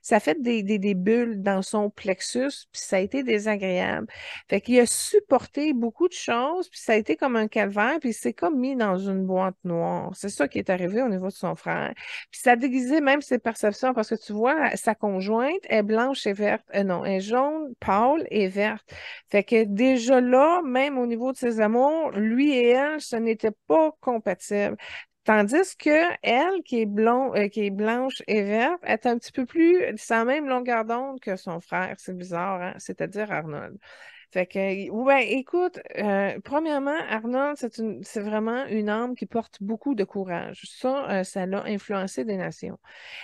Ça a fait des bulles dans son plexus, puis ça a été désagréable. Fait qu'il a supporté beaucoup de choses, puis ça a été comme un calvaire, puis il s'est comme mis dans une boîte noire. C'est ça qui est arrivé au niveau de son frère. Puis ça a déguisé même ses perceptions, parce que tu vois, sa conjointe est blanche et verte. Non, elle est jaune, pâle et verte. Fait que déjà là, même au niveau de ses amours, lui et elle, ce n'était pas compatible. Tandis que elle, qui est blanche et verte, est un petit peu plus, c'est la même longueur d'onde que son frère. C'est bizarre, hein? C'est-à-dire Arnold. Fait que, ouais, écoute, premièrement, Arnold, c'est vraiment une âme qui porte beaucoup de courage. Ça l'a influencé des nations.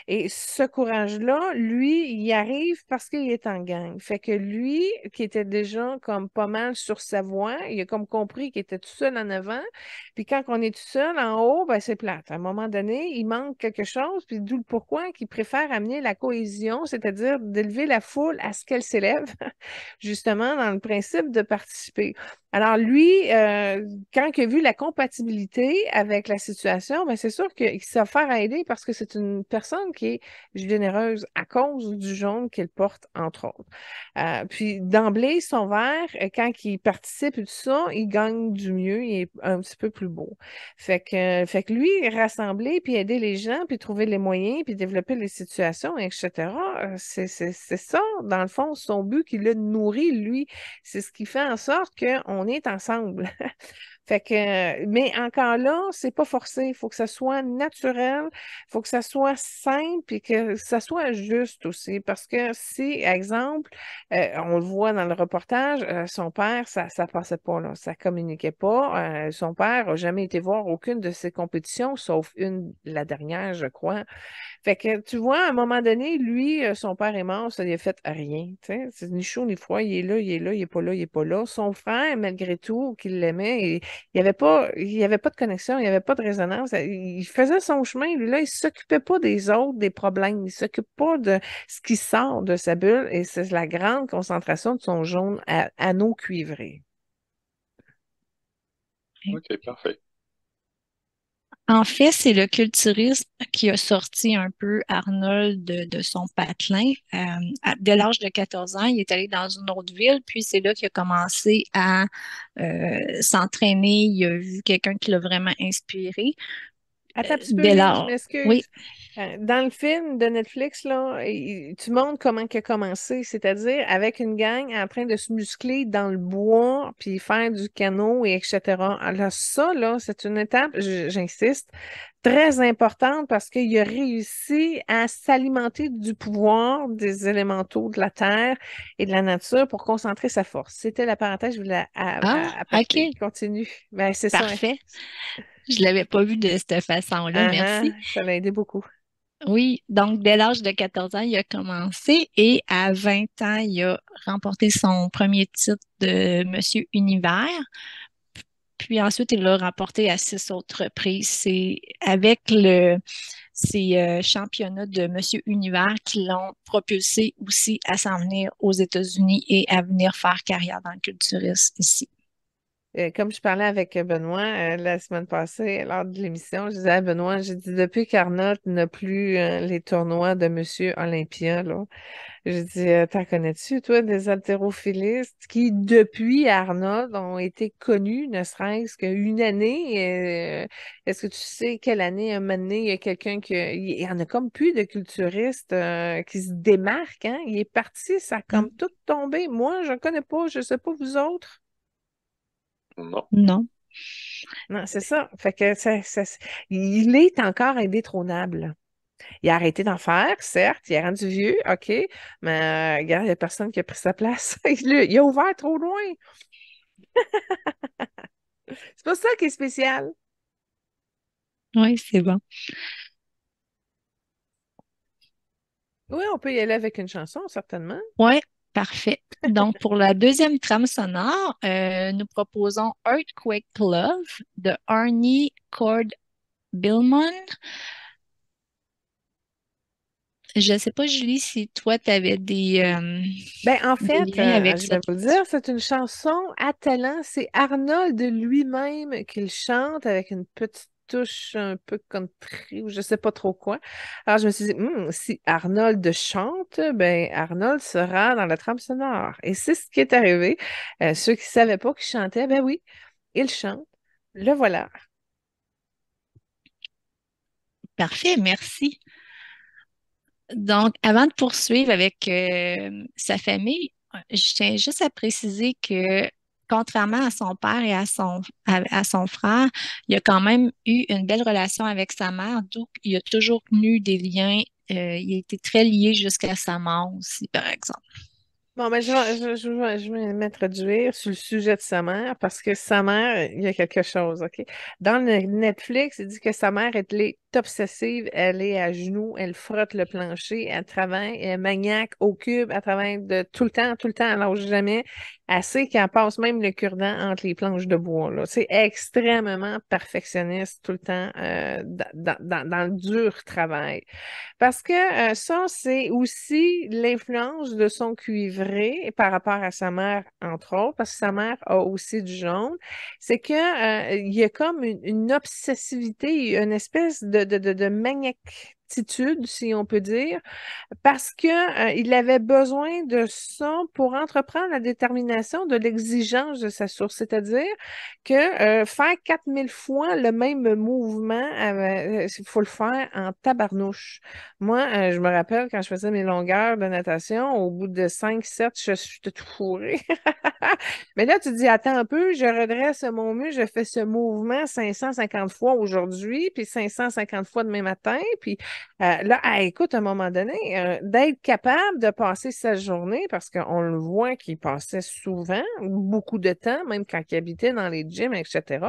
Et ce courage-là, lui, il arrive parce qu'il est en gang. Fait que lui, qui était déjà comme pas mal sur sa voie, il a comme compris qu'il était tout seul en avant. Puis quand on est tout seul en haut, ben c'est plate. À un moment donné, il manque quelque chose, puis d'où le pourquoi qu'il préfère amener la cohésion, c'est-à-dire d'élever la foule à ce qu'elle s'élève, justement dans le principe de participer. Alors lui, quand il a vu la compatibilité avec la situation, ben c'est sûr qu'il s'est offert à aider parce que c'est une personne qui est généreuse à cause du jaune qu'il porte, entre autres. Puis d'emblée, son vert, quand il participe et tout ça, il gagne du mieux, il est un petit peu plus beau. Fait que lui, rassembler, puis aider les gens, puis trouver les moyens, puis développer les situations, etc., c'est ça, dans le fond, son but qui le nourrit, lui. C'est ce qui fait en sorte qu'on est ensemble. Fait que, mais encore là, c'est pas forcé. Il faut que ça soit naturel, il faut que ça soit simple et que ça soit juste aussi. Parce que si, exemple, on le voit dans le reportage, son père, ça passait pas, là, ça communiquait pas. Son père a jamais été voir aucune de ses compétitions, sauf une, la dernière, je crois. Fait que tu vois, à un moment donné, lui, son père est mort, ça lui a fait rien. Tu sais, c'est ni chaud ni froid, il est là, il est là, il est pas là, il est pas là. Son frère, malgré tout, qu'il l'aimait, il y avait pas de connexion, il n'y avait pas de résonance. Il faisait son chemin, lui, là, il s'occupait pas des autres, des problèmes. Il s'occupe pas de ce qui sort de sa bulle et c'est la grande concentration de son jaune à anneau cuivré. OK, parfait. En fait, c'est le culturisme qui a sorti un peu Arnold de son patelin. Dès l'âge de 14 ans, il est allé dans une autre ville, puis c'est là qu'il a commencé à s'entraîner. Il a vu quelqu'un qui l'a vraiment inspiré. Attends un petit peu, Dès Lynn, je l'âge. Oui, m'excuse. Dans le film de Netflix, là, tu montres comment il a commencé, c'est-à-dire avec une gang en train de se muscler dans le bois, puis faire du canot, et etc. Alors ça, là, c'est une étape, j'insiste, très importante parce qu'il a réussi à s'alimenter du pouvoir des élémentaux de la terre et de la nature pour concentrer sa force. C'était la parenthèse que je voulais ah, apporter. OK, Continue. Ben, c'est ça. parfait. Je l'avais pas vu de cette façon-là, Ah, merci. ah, ça l'a aidé beaucoup. Oui, donc dès l'âge de 14 ans, il a commencé et à 20 ans, il a remporté son premier titre de Monsieur Univers. Puis ensuite, il l'a remporté à 6 autres reprises. C'est avec ces championnats de Monsieur Univers qui l'ont propulsé aussi à s'en venir aux États-Unis et à venir faire carrière dans le culturisme ici. Comme je parlais avec Benoît la semaine passée lors de l'émission, je disais à Benoît, j'ai dit depuis qu'Arnold n'a plus les tournois de Monsieur Olympia, là, je dis, t'en connais-tu, toi, des haltérophilistes qui, depuis Arnold, ont été connus, ne serait-ce qu'une année? Est-ce que tu sais quelle année, un moment donné, il y a quelqu'un qui... Il y en a comme plus de culturistes qui se démarquent, hein? Il est parti, ça a comme Hmm. tout tombé. Moi, je ne connais pas, je ne sais pas vous autres. Non. Non. Non, c'est ça. Fait que il est encore indétrônable. Il a arrêté d'en faire, certes, il est rendu vieux, OK, mais regarde, il n'y a personne qui a pris sa place. Il a ouvert trop loin. C'est pas ça qui est spécial. Oui, c'est bon. Oui, on peut y aller avec une chanson, certainement. Oui, parfait. Donc, pour la deuxième trame sonore, nous proposons Earthquake Love de Arnie Cord Billman. Je ne sais pas, Julie, si toi, tu avais Ben, en des fait, liens avec je vais cette vous le chanson. dire, c'est une chanson à talent. C'est Arnold lui-même qui le chante avec une petite touche un peu country ou je sais pas trop quoi. Alors, je me suis dit, si Arnold chante, ben, Arnold sera dans la trame sonore. Et c'est ce qui est arrivé. Ceux qui savaient pas qu'il chantait, ben oui, il chante. Le voilà. Parfait, merci. Donc, avant de poursuivre avec sa famille, je tiens juste à préciser que contrairement à son père et à son frère, il a quand même eu une belle relation avec sa mère, donc il a toujours tenu des liens. Il a été très lié jusqu'à sa mort aussi, par exemple. Bon, ben, je vais m'introduire sur le sujet de sa mère parce que sa mère, il y a quelque chose, OK? Dans le Netflix, il dit que sa mère, elle est obsessive, elle est à genoux, elle frotte le plancher, elle travaille, elle est maniaque au cube, elle travaille de tout le temps, elle lâche jamais. Elle sait qu'elle passe même le cure-dent entre les planches de bois, là. C'est extrêmement perfectionniste tout le temps dans le dur travail. Parce que ça, c'est aussi l'influence de son cuivré par rapport à sa mère, entre autres, parce que sa mère a aussi du jaune. C'est que il y a comme une obsessivité, une espèce de maniacitude, si on peut dire, parce que il avait besoin de ça pour entreprendre la détermination de l'exigence de sa source, c'est-à-dire que faire 4000 fois le même mouvement, il faut le faire en tabarnouche. Moi, je me rappelle quand je faisais mes longueurs de natation, au bout de 5, 7, je suis tout fourrée. Mais là, tu te dis, attends un peu, je redresse mon muscle, je fais ce mouvement 550 fois aujourd'hui, puis 550 fois demain matin, puis là, écoute, à un moment donné, d'être capable de passer sa journée, parce qu'on le voit qu'il passait souvent, beaucoup de temps, même quand il habitait dans les gyms, etc.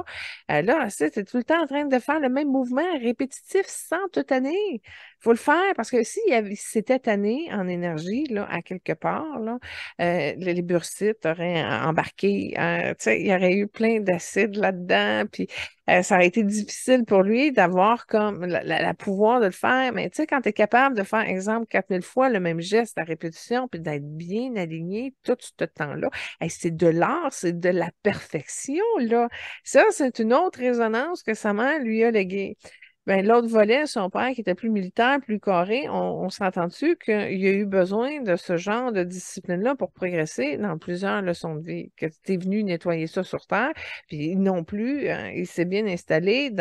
Là, c'est tout le temps en train de faire le même mouvement répétitif sans te tanner. Il faut le faire parce que s'il s'était tanné en énergie, là, à quelque part, là, les bursites auraient embarqué, tu sais, il y aurait eu plein d'acide là-dedans, puis ça aurait été difficile pour lui d'avoir comme la pouvoir de le faire. Mais tu sais, quand tu es capable de faire, exemple, 4000 fois le même geste à répétition, puis d'être bien aligné tout ce temps-là, hey, c'est de l'art, c'est de la perfection, là. Ça, c'est une autre résonance que sa mère lui a léguée. Ben, l'autre volet, son père, qui était plus militaire, plus carré, on s'entend-tu qu'il a eu besoin de ce genre de discipline-là pour progresser dans plusieurs leçons de vie, que tu es venu nettoyer ça sur Terre, puis non plus, il s'est bien installé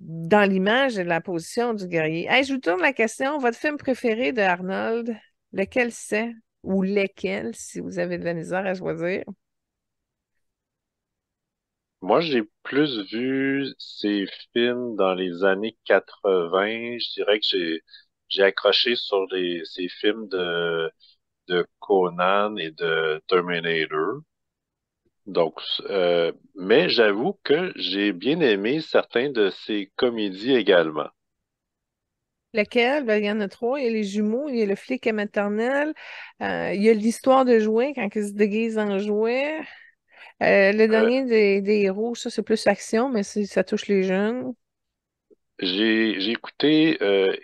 dans l'image et la position du guerrier. Hey, je vous tourne la question, votre film préféré de Arnold, lequel c'est? Ou lesquels, si vous avez de la misère à choisir? Moi, j'ai plus vu ces films dans les années 80. Je dirais que j'ai accroché sur ces films de Conan et de Terminator. Donc, mais j'avoue que j'ai bien aimé certains de ces comédies également. Lequel? Ben, il y en a trois. Il y a les jumeaux, il y a le flic à maternelle, il y a l'histoire de jouet quand ils se déguisent en jouet. Le Euh, dernier des héros, ça, c'est plus action, mais ça touche les jeunes. j'ai écouté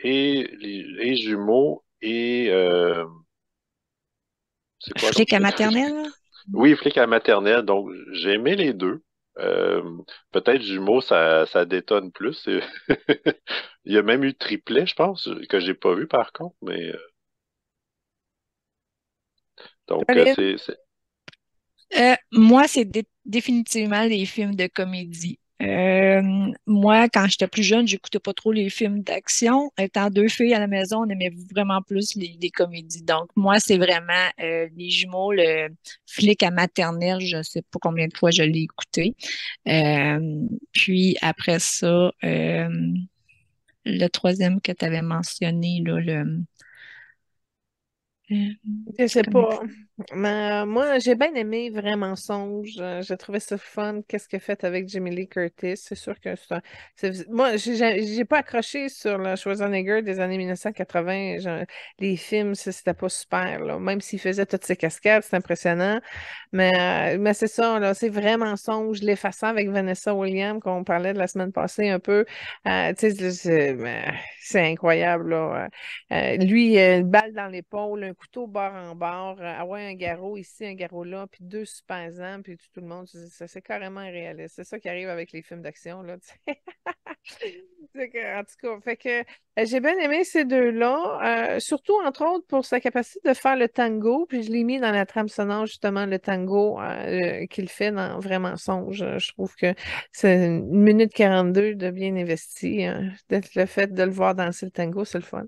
les jumeaux et c'est quoi Flic à l'autre? maternelle, là? Oui, flic à maternelle. Donc, j'ai aimé les deux. Euh, peut-être jumeaux, ça détonne plus. Il y a même eu triplet, je pense, que j'ai pas vu par contre. Mais donc, Allez. Moi, c'est définitivement les films de comédie. Moi, quand j'étais plus jeune, j'écoutais pas trop les films d'action. Étant deux filles à la maison, on aimait vraiment plus les comédies. Donc, moi, c'est vraiment les jumeaux, le flic à maternelle. Je sais pas combien de fois je l'ai écouté. Puis après ça, le troisième que tu avais mentionné, là, Je je sais connais pas. plus. Mais moi, j'ai bien aimé Vraiment Songe. J'ai trouvé ça fun. Qu'est-ce qu'il a fait avec Jamie Lee Curtis? C'est sûr que moi, j'ai pas accroché sur le Schwarzenegger des années 1980. Les films, c'était pas super, là. Même s'il faisait toutes ses cascades, c'est impressionnant. Mais c'est ça, là. C'est Vraiment Songe. L'effaçant avec Vanessa Williams, qu'on parlait de la semaine passée un peu. Tu sais, c'est incroyable, là. Lui, une balle dans l'épaule, un couteau bord en bord, ah ouais, un garrot ici, un garrot là, puis deux super-armes, puis tout le monde, c'est carrément réaliste. C'est ça qui arrive avec les films d'action, là, tu sais. En tout cas, fait que j'ai bien aimé ces deux-là, surtout entre autres pour sa capacité de faire le tango, puis je l'ai mis dans la trame sonore justement le tango qu'il fait dans Vrai mensonge. Je trouve que c'est 1 minute 42 de bien investi. Le fait de le voir danser le tango, c'est le fun.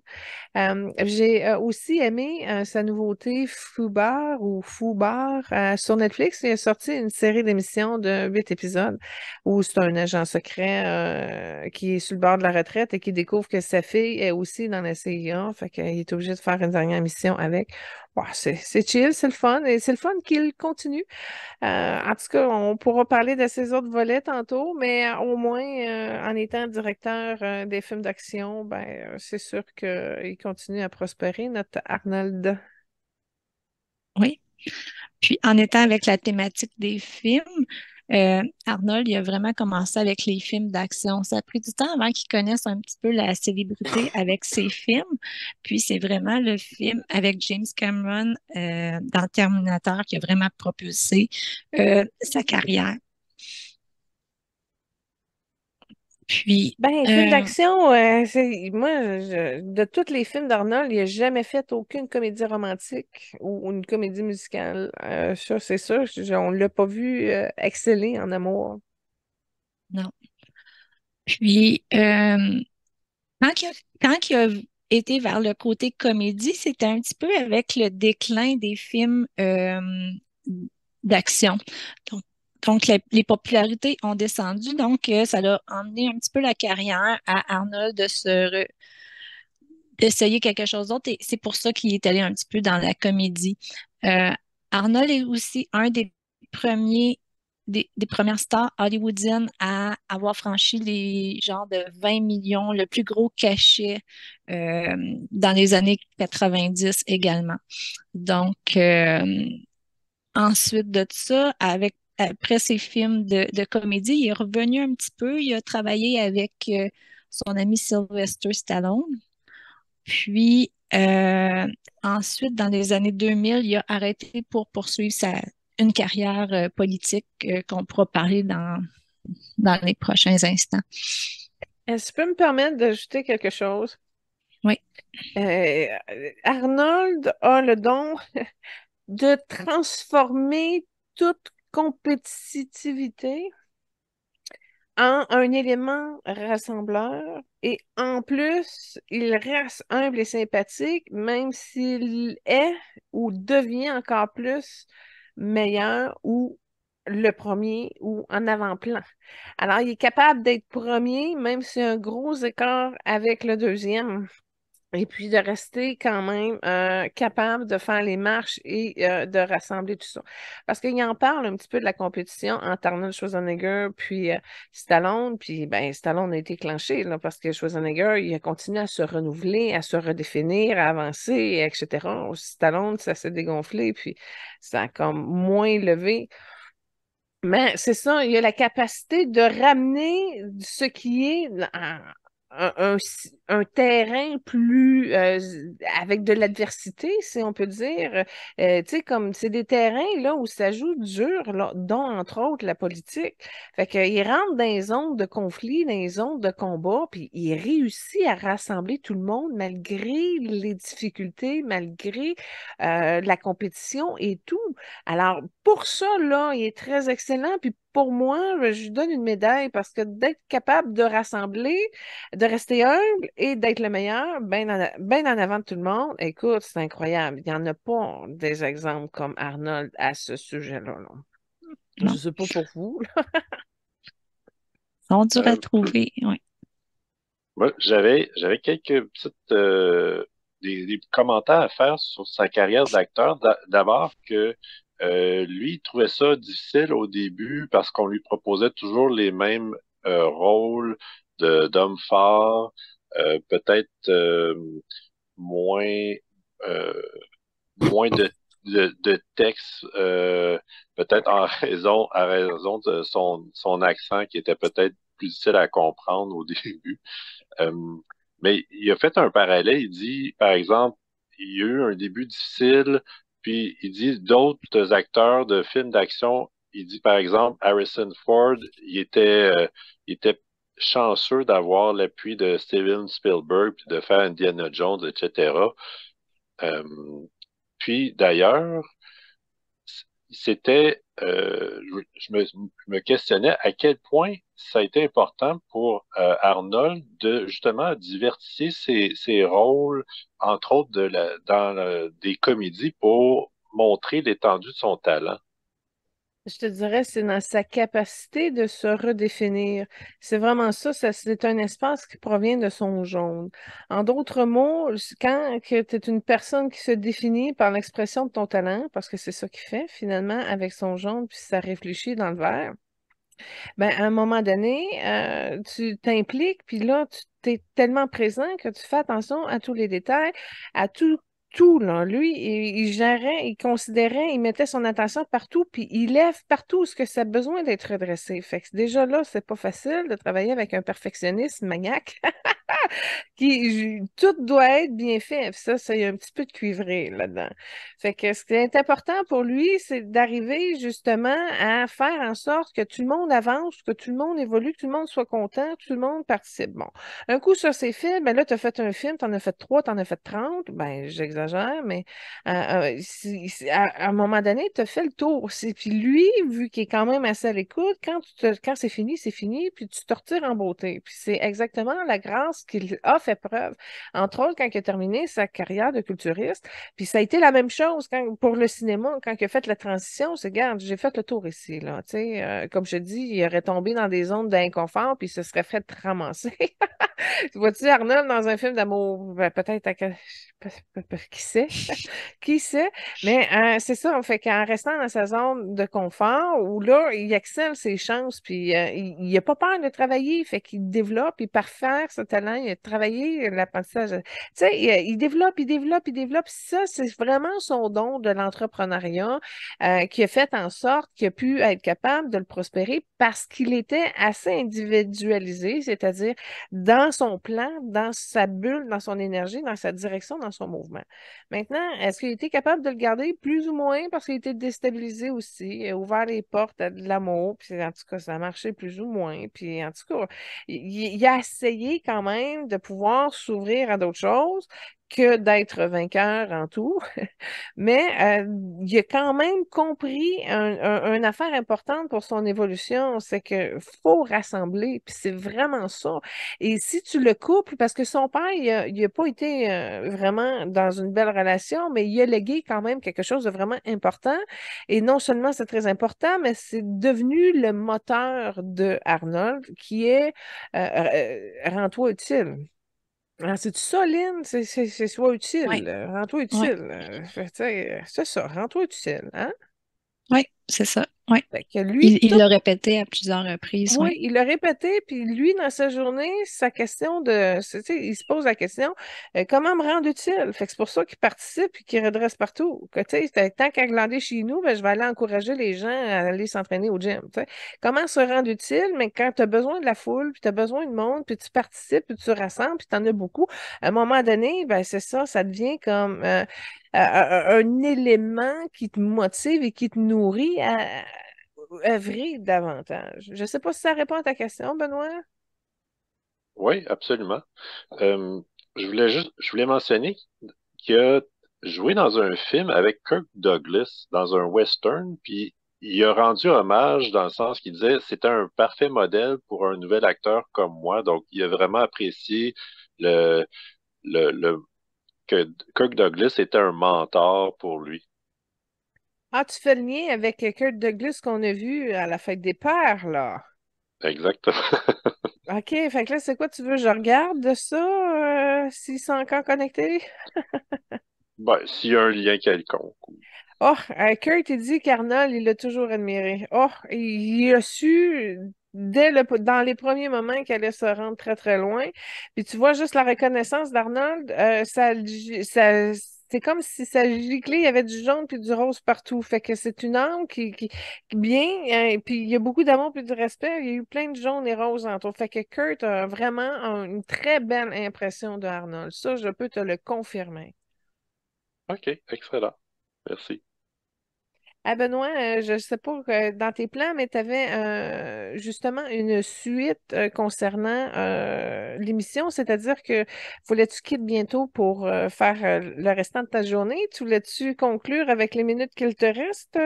J'ai aussi aimé sa nouveauté Fubar ou Fubar sur Netflix. Il a sorti une série d'émissions de 8 épisodes où c'est un agent secret qui est sur le bord de la retraite et qui découvre que sa fille est aussi dans la CIA. Fait qu'il est obligé de faire une dernière mission avec. Wow, c'est chill, c'est le fun et c'est le fun qu'il continue. En tout cas, on pourra parler de ces autres volets tantôt, mais au moins, en étant directeur des films d'action, ben, c'est sûr qu'il continue à prospérer, notre Arnold. Oui. Puis en étant avec la thématique des films, Arnold, il a vraiment commencé avec les films d'action. Ça a pris du temps avant qu'il connaisse un petit peu la célébrité avec ses films. Puis c'est vraiment le film avec James Cameron dans Terminator qui a vraiment propulsé sa carrière. Puis, Ben, film d'action, de tous les films d'Arnold, il n'a jamais fait aucune comédie romantique ou une comédie musicale. Ça, c'est sûr, on ne l'a pas vu exceller en amour. non. Puis, quand il a, quand il a été vers le côté comédie, c'était un petit peu avec le déclin des films d'action. Donc, les popularités ont descendu, donc ça a emmené un petit peu la carrière à Arnold d'essayer quelque chose d'autre et c'est pour ça qu'il est allé un petit peu dans la comédie. Euh, Arnold est aussi un des des premières stars hollywoodiennes à avoir franchi les genres de 20 millions, le plus gros cachet dans les années 90 également. Donc, ensuite de ça, après ses films de comédie, il est revenu un petit peu. Il a travaillé avec son ami Sylvester Stallone. Puis, ensuite, dans les années 2000, il a arrêté pour poursuivre une carrière politique qu'on pourra parler dans les prochains instants. Est-ce que tu peux me permettre d'ajouter quelque chose? Oui, Euh, Arnold a le don de transformer toute compétitivité en un élément rassembleur et en plus, il reste humble et sympathique, même s'il est ou devient encore plus meilleur ou le premier ou en avant-plan. Alors, il est capable d'être premier, même s'il y a un gros écart avec le deuxième. Et puis de rester quand même capable de faire les marches et de rassembler tout ça. Parce qu'il en parle un petit peu de la compétition entre Arnold Schwarzenegger puis Stallone. Puis ben, Stallone a été clenché là, parce que Schwarzenegger, il a continué à se renouveler, à se redéfinir, à avancer, etc. Stallone, ça s'est dégonflé, puis ça a comme moins levé. Mais c'est ça, il y a la capacité de ramener ce qui est un terrain plus avec de l'adversité, si on peut dire. Tu sais, comme c'est des terrains là où ça joue dur, là, dont entre autres la politique. Fait qu'il rentre dans les zones de conflit, dans les zones de combat, puis il réussit à rassembler tout le monde malgré les difficultés, malgré la compétition et tout. Alors, pour ça, là, il est très excellent. Puis pour moi, je lui donne une médaille parce que d'être capable de rassembler, de rester humble et d'être le meilleur, ben en avant de tout le monde, écoute, c'est incroyable. Il n'y en a pas des exemples comme Arnold à ce sujet-là. Là. Je ne non. sais pas pour vous. Ils sont durs à Euh, trouver. Oui. Moi, j'avais quelques des commentaires à faire sur sa carrière d'acteur. D'abord que lui, il trouvait ça difficile au début parce qu'on lui proposait toujours les mêmes rôles d'homme fort, peut-être moins euh, moins de texte, peut-être à raison de son accent qui était peut-être plus difficile à comprendre au début. Euh, mais il a fait un parallèle. Il dit, par exemple, il y a eu un début difficile, puis il dit d'autres acteurs de films d'action. Il dit, par exemple, Harrison Ford, il était chanceux d'avoir l'appui de Steven Spielberg puis de faire Indiana Jones, etc. Euh, Puis d'ailleurs, je me questionnais à quel point ça a été important pour Arnold de justement diversifier ses rôles, entre autres des comédies, pour montrer l'étendue de son talent. Je te dirais, c'est dans sa capacité de se redéfinir. C'est vraiment ça, c'est un espace qui provient de son jaune. En d'autres mots, quand tu es une personne qui se définit par l'expression de ton talent, parce que c'est ça qu'il fait finalement avec son jaune, puis ça réfléchit dans le vert, ben, à un moment donné, tu t'impliques, puis là, tu es tellement présent que tu fais attention à tous les détails, à tout, là. Lui, il gérait, il considérait, il mettait son attention partout, puis il lève partout ce que ça a besoin d'être redressé. Fait que déjà là, c'est pas facile de travailler avec un perfectionniste maniaque. Tout doit être bien fait. Ça, il y a un petit peu de cuivré là-dedans. Fait que ce qui est important pour lui, c'est d'arriver justement à faire en sorte que tout le monde avance, que tout le monde évolue, que tout le monde soit content, que tout le monde participe. Bon, un coup sur ces films, ben là, tu as fait un film, tu en as fait 3, tu en as fait 30, ben j'exagère, mais à un moment donné, tu as fait le tour. Puis lui, vu qu'il est quand même assez à l'écoute, quand c'est fini, puis tu te retires en beauté. Puis c'est exactement la grâce qu'il a fait preuve. Entre autres, quand il a terminé sa carrière de culturiste, puis ça a été la même chose pour le cinéma, quand il a fait la transition, c'est, regarde, j'ai fait le tour ici, là, tu sais, comme je te dis, il aurait tombé dans des zones d'inconfort, puis il se serait fait ramasser. Tu vois-tu Arnold dans un film d'amour? Ben, peut-être qui sait? Qui sait? Mais c'est ça, fait qu'en restant dans sa zone de confort, où là, il excelle ses chances, puis il n'a pas peur de travailler, fait qu'il développe, il parfaire ce talent, il a travaillé l'apprentissage. Tu sais, il développe, il développe, il développe. Ça, c'est vraiment son don de l'entrepreneuriat qui a fait en sorte qu'il a pu être capable de le prospérer parce qu'il était assez individualisé, c'est-à-dire dans son plan, dans sa bulle, dans son énergie, dans sa direction, dans son mouvement. Maintenant, est-ce qu'il était capable de le garder plus ou moins parce qu'il était déstabilisé aussi? Il a ouvert les portes à de l'amour, puis en tout cas, ça a marché plus ou moins. Puis en tout cas, il a essayé quand même de pouvoir s'ouvrir à d'autres choses que d'être vainqueur en tout. Mais il a quand même compris une affaire importante pour son évolution, c'est qu'il faut rassembler, puis c'est vraiment ça. Et si tu le couples, parce que son père, il a pas été vraiment dans une belle relation, mais il a légué quand même quelque chose de vraiment important. Et non seulement c'est très important, mais c'est devenu le moteur de Arnold, qui est rends-toi utile. Ah, c'est-tu ça, Lynn? C'est soit Oui, utile. Rends-toi oui, utile. Tu sais, c'est ça, rends-toi utile. Hein? oui, c'est ça. Oui. Fait que lui, Il tout l'a répété à plusieurs reprises, oui. oui, il l'a répété, puis lui, dans sa journée, sa question tu sais, il se pose la question, comment me rendre utile? Fait que c'est pour ça qu'il participe et qu'il redresse partout. Que, tu sais, tant qu'à glander chez nous, ben, je vais aller encourager les gens à aller s'entraîner au gym. Tu sais. Comment se rendre utile? Mais quand tu as besoin de la foule, puis tu as besoin de monde, puis tu participes, puis tu rassembles, puis tu en as beaucoup, à un moment donné, ben, c'est ça, ça devient comme un élément qui te motive et qui te nourrit à œuvrer davantage. Je ne sais pas si ça répond à ta question, Benoît. Oui, absolument. Euh, je voulais mentionner qu'il a joué dans un film avec Kirk Douglas, dans un western, puis il a rendu hommage dans le sens qu'il disait c'était un parfait modèle pour un nouvel acteur comme moi. Donc, il a vraiment apprécié le, le que Kirk Douglas était un mentor pour lui. Ah, tu fais le lien avec Kurt Douglas qu'on a vu à la fête des pères, là. Exactement. OK, fait que là, c'est quoi tu veux? Je regarde de ça, s'ils sont encore connectés? Ben, s'il y a un lien quelconque. Oh, Kurt, il dit qu'Arnold, il l'a toujours admiré. Oh, il a su dans les premiers moments qu'elle allait se rendre très, très loin. Puis tu vois juste la reconnaissance d'Arnold, c'est comme si sa giclée, il y avait du jaune puis du rose partout. Fait que c'est une âme qui bien, puis il y a beaucoup d'amour puis de respect. Il y a eu plein de jaune et rose en tout. Fait que Kurt a vraiment une très belle impression de Arnold. Ça, je peux te le confirmer. OK, excellent. Merci. Ah Benoît, je ne sais pas dans tes plans, mais tu avais justement une suite concernant l'émission, c'est-à-dire que voulais-tu quitter bientôt pour faire le restant de ta journée? Tu voulais-tu conclure avec les minutes qu'il te reste?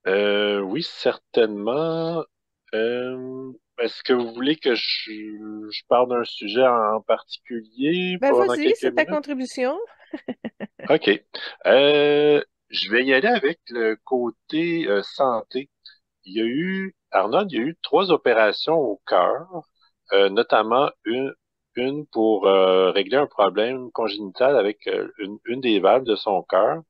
Oui, certainement. Est-ce que vous voulez que je parle d'un sujet en particulier Ben pendant vas-y, quelques c'est ta minutes? contribution. OK. Je vais y aller avec le côté santé. Arnold, il y a eu 3 opérations au cœur, notamment une pour régler un problème congénital avec une des valves de son cœur.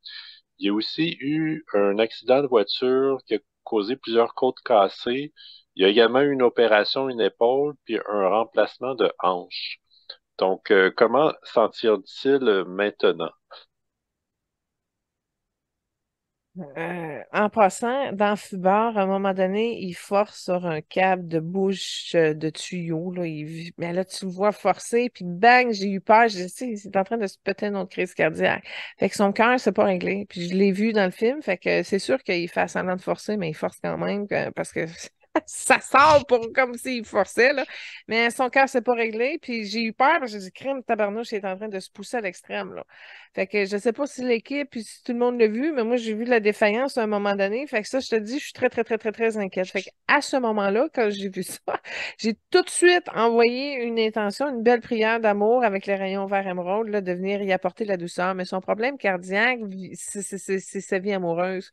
Il y a aussi eu un accident de voiture qui a causé plusieurs côtes cassées. Il y a également eu une opération, une épaule, puis un remplacement de hanche. Donc, comment s'en tire-t-il maintenant? En passant, dans Fubard, à un moment donné, il force sur un câble de bouche de tuyau. Là, mais là, tu le vois forcer, puis bang, j'ai eu peur. Je sais, c'est en train de se péter une autre crise cardiaque. Fait que son cœur, c'est pas réglé. Puis je l'ai vu dans le film. Fait que c'est sûr qu'il fait semblant de forcer, mais il force quand même parce que ça sort pour comme s'il forçait, là. Mais son cœur, c'est pas réglé. Puis j'ai eu peur parce que j'ai dit, crime, tabarnouche, il est en train de se pousser à l'extrême, là. Fait que je sais pas si l'équipe puis si tout le monde l'a vu, mais moi, j'ai vu la défaillance à un moment donné. Fait que ça, je te dis, je suis très, très, très, très, très inquiète. Fait qu'à ce moment-là, quand j'ai vu ça, j'ai tout de suite envoyé une intention, une belle prière d'amour avec les rayons verts émeraude, là, de venir y apporter de la douceur. Mais son problème cardiaque, c'est sa vie amoureuse.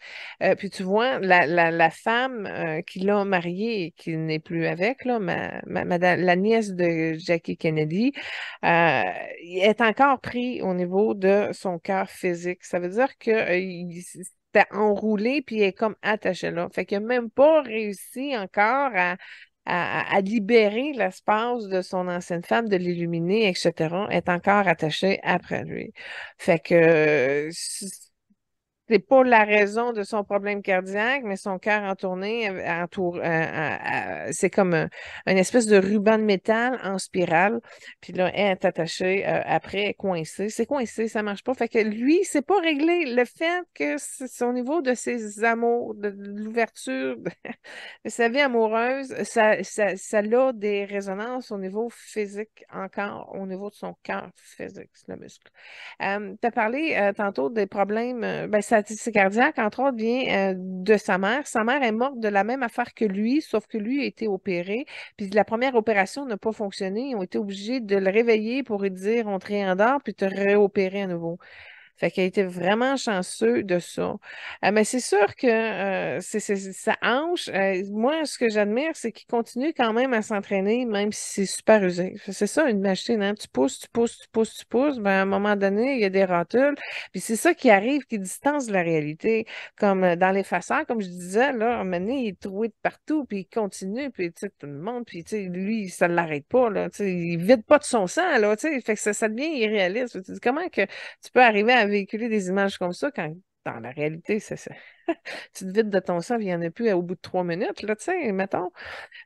Puis tu vois, la femme qui l'a marié et qui n'est plus avec, là, la nièce de Jackie Kennedy, est encore pris au niveau de son cœur physique. Ça veut dire que il s'était enroulé puis il est comme attaché là. Fait qu'il n'a même pas réussi encore à libérer l'espace de son ancienne femme, de l'illuminer, etc. Elle est encore attaché après lui. Fait que c'est pas la raison de son problème cardiaque, mais son cœur en tournée, c'est comme une espèce de ruban de métal en spirale. Puis là, elle est attachée après, elle est coincée. C'est coincé, ça marche pas. Fait que lui, c'est pas réglé. Le fait que c'est au niveau de ses amours, de l'ouverture de sa vie amoureuse, ça a des résonances au niveau physique encore, au niveau de son cœur physique, c'est le muscle. Tu as parlé tantôt des problèmes, ben, c'est cardiaque, entre autres, vient de sa mère. Sa mère est morte de la même affaire que lui, sauf que lui a été opéré. Puis la première opération n'a pas fonctionné. Ils ont été obligés de le réveiller pour lui dire on te réendort, puis te réopérer à nouveau. Fait qu'il a été vraiment chanceux de ça. Mais c'est sûr que sa hanche, moi, ce que j'admire, c'est qu'il continue quand même à s'entraîner, même si c'est super usé. C'est ça, une machine, hein? Tu pousses, tu pousses, tu pousses, tu pousses, ben, à un moment donné, il y a des rotules. Puis c'est ça qui arrive, qui distance de la réalité. Comme dans les façades, comme je disais, là, à un moment donné, il est troué de partout, puis il continue, puis tu sais, tout le monde, puis tu sais, lui, ça ne l'arrête pas, là. Tu sais, il vide pas de son sang, là, tu sais. Fait que ça devient irréaliste. Tu te dis, comment que tu peux arriver à véhiculer des images comme ça quand dans la réalité, tu te vides de ton sang, il n'y en a plus au bout de 3 minutes, là, tu sais, mettons.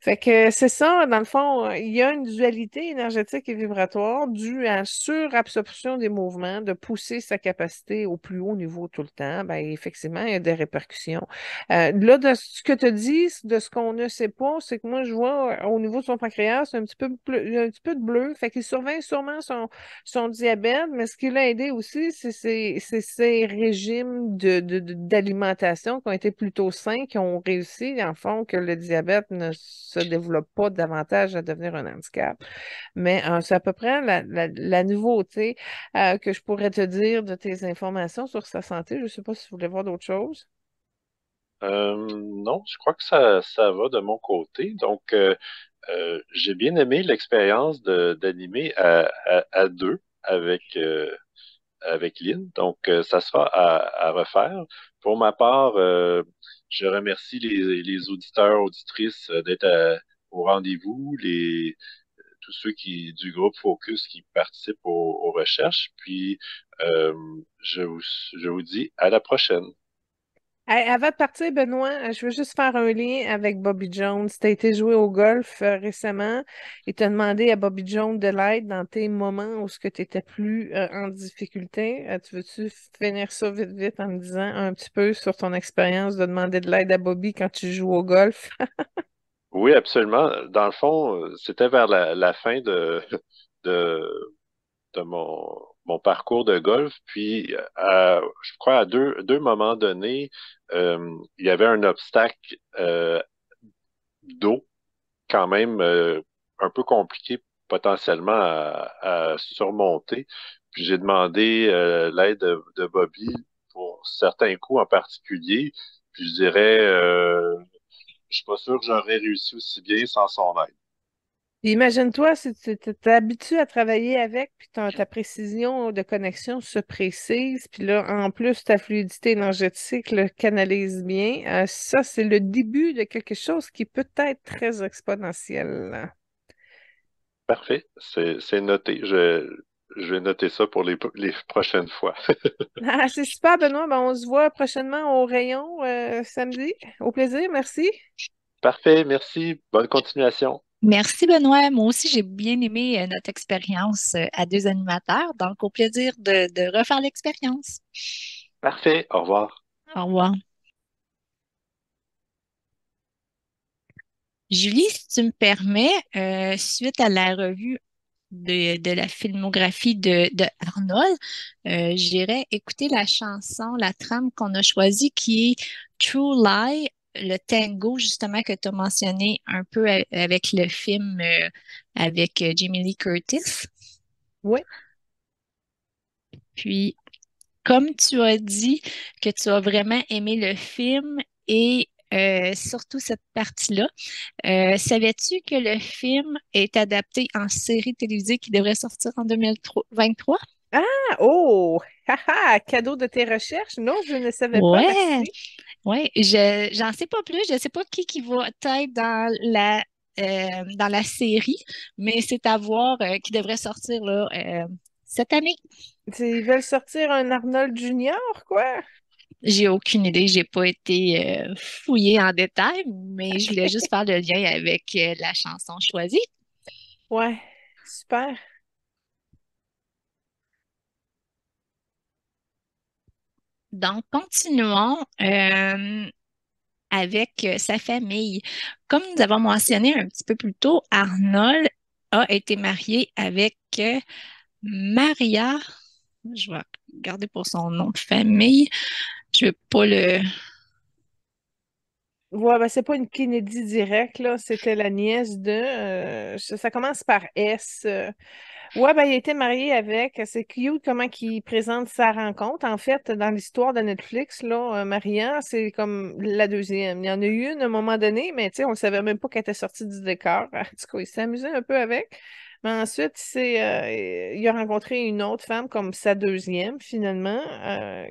Fait que c'est ça, dans le fond, il y a une dualité énergétique et vibratoire due à surabsorption des mouvements, de pousser sa capacité au plus haut niveau tout le temps. Ben, effectivement, il y a des répercussions. Là, de ce que tu dis, de ce qu'on ne sait pas, c'est que moi, je vois au niveau de son pancréas, c'est un petit peu un petit peu de bleu. Fait qu'il surveille sûrement son diabète, mais ce qui l'a aidé aussi, c'est ces régimes d'alimentation qui ont été plutôt sains, qui ont réussi, en fond, que le diabète ne se développe pas davantage à devenir un handicap. Mais c'est à peu près la nouveauté que je pourrais te dire de tes informations sur sa santé. Je ne sais pas si vous voulez voir d'autres choses. Non, je crois que ça va de mon côté. Donc, j'ai bien aimé l'expérience d'animer à deux avec Lynn. Donc, ça sera à refaire. Pour ma part, je remercie les auditeurs, auditrices d'être au rendez-vous, tous ceux du groupe Focus qui participent aux recherches. Puis, euh, je vous dis à la prochaine. Hey, avant de partir, Benoît, je veux juste faire un lien avec Bobby Jones. Tu as été jouer au golf récemment et tu as demandé à Bobby Jones de l'aide dans tes moments où tu étais plus en difficulté. Tu veux-tu finir ça vite, vite en me disant un petit peu sur ton expérience de demander de l'aide à Bobby quand tu joues au golf? Oui, absolument. Dans le fond, c'était vers la fin de, de mon parcours de golf. Puis, je crois à deux moments donnés, il y avait un obstacle d'eau quand même un peu compliqué potentiellement à surmonter. Puis j'ai demandé l'aide de Bobby pour certains coups en particulier. Puis je dirais, je suis pas sûr que j'aurais réussi aussi bien sans son aide. Puis imagine-toi si tu t'es habitué à travailler avec, puis ta précision de connexion se précise, puis là, en plus, ta fluidité énergétique le canalise bien. Ça, c'est le début de quelque chose qui peut être très exponentiel. Parfait, c'est noté. Je vais noter ça pour les prochaines fois. Ah, c'est super, Benoît. Ben, on se voit prochainement au rayon samedi. Au plaisir, merci. Parfait, merci. Bonne continuation. Merci, Benoît. Moi aussi, j'ai bien aimé notre expérience à deux animateurs. Donc, au plaisir de refaire l'expérience. Parfait, au revoir. Au revoir. Julie, si tu me permets, suite à la revue de la filmographie de Arnold, j'irai écouter la chanson, la trame qu'on a choisie qui est True Lie, le tango justement que tu as mentionné un peu avec le film avec Jamie Lee Curtis. Oui. Puis, comme tu as dit que tu as vraiment aimé le film et surtout cette partie-là, savais-tu que le film est adapté en série télévisée qui devrait sortir en 2023? Ah, oh! Haha! Cadeau de tes recherches? Non, je ne savais pas. Ouais, Merci. ouais, j'en sais pas plus. Je sais pas qui va être dans la série, mais c'est à voir qui devrait sortir là, cette année. Ils veulent sortir un Arnold Junior, quoi? J'ai aucune idée, j'ai pas été fouillée en détail, mais je voulais juste faire le lien avec la chanson choisie. Ouais, super. Donc, continuons avec sa famille. Comme nous avons mentionné un petit peu plus tôt, Arnold a été marié avec Maria. Je vais regarder pour son nom de famille. Je ne vais pas le. Ouais, ben c'est pas une Kennedy directe, là. C'était la nièce de. Ça commence par S. Ouais, ben il a été marié avec. C'est cute comment il présente sa rencontre. En fait, dans l'histoire de Netflix, là, Maria, c'est comme la deuxième. Il y en a eu une à un moment donné, mais tu sais, on ne savait même pas qu'elle était sortie du décor. En tout cas, il s'est amusé un peu avec. Mais ensuite, il a rencontré une autre femme comme sa deuxième, finalement,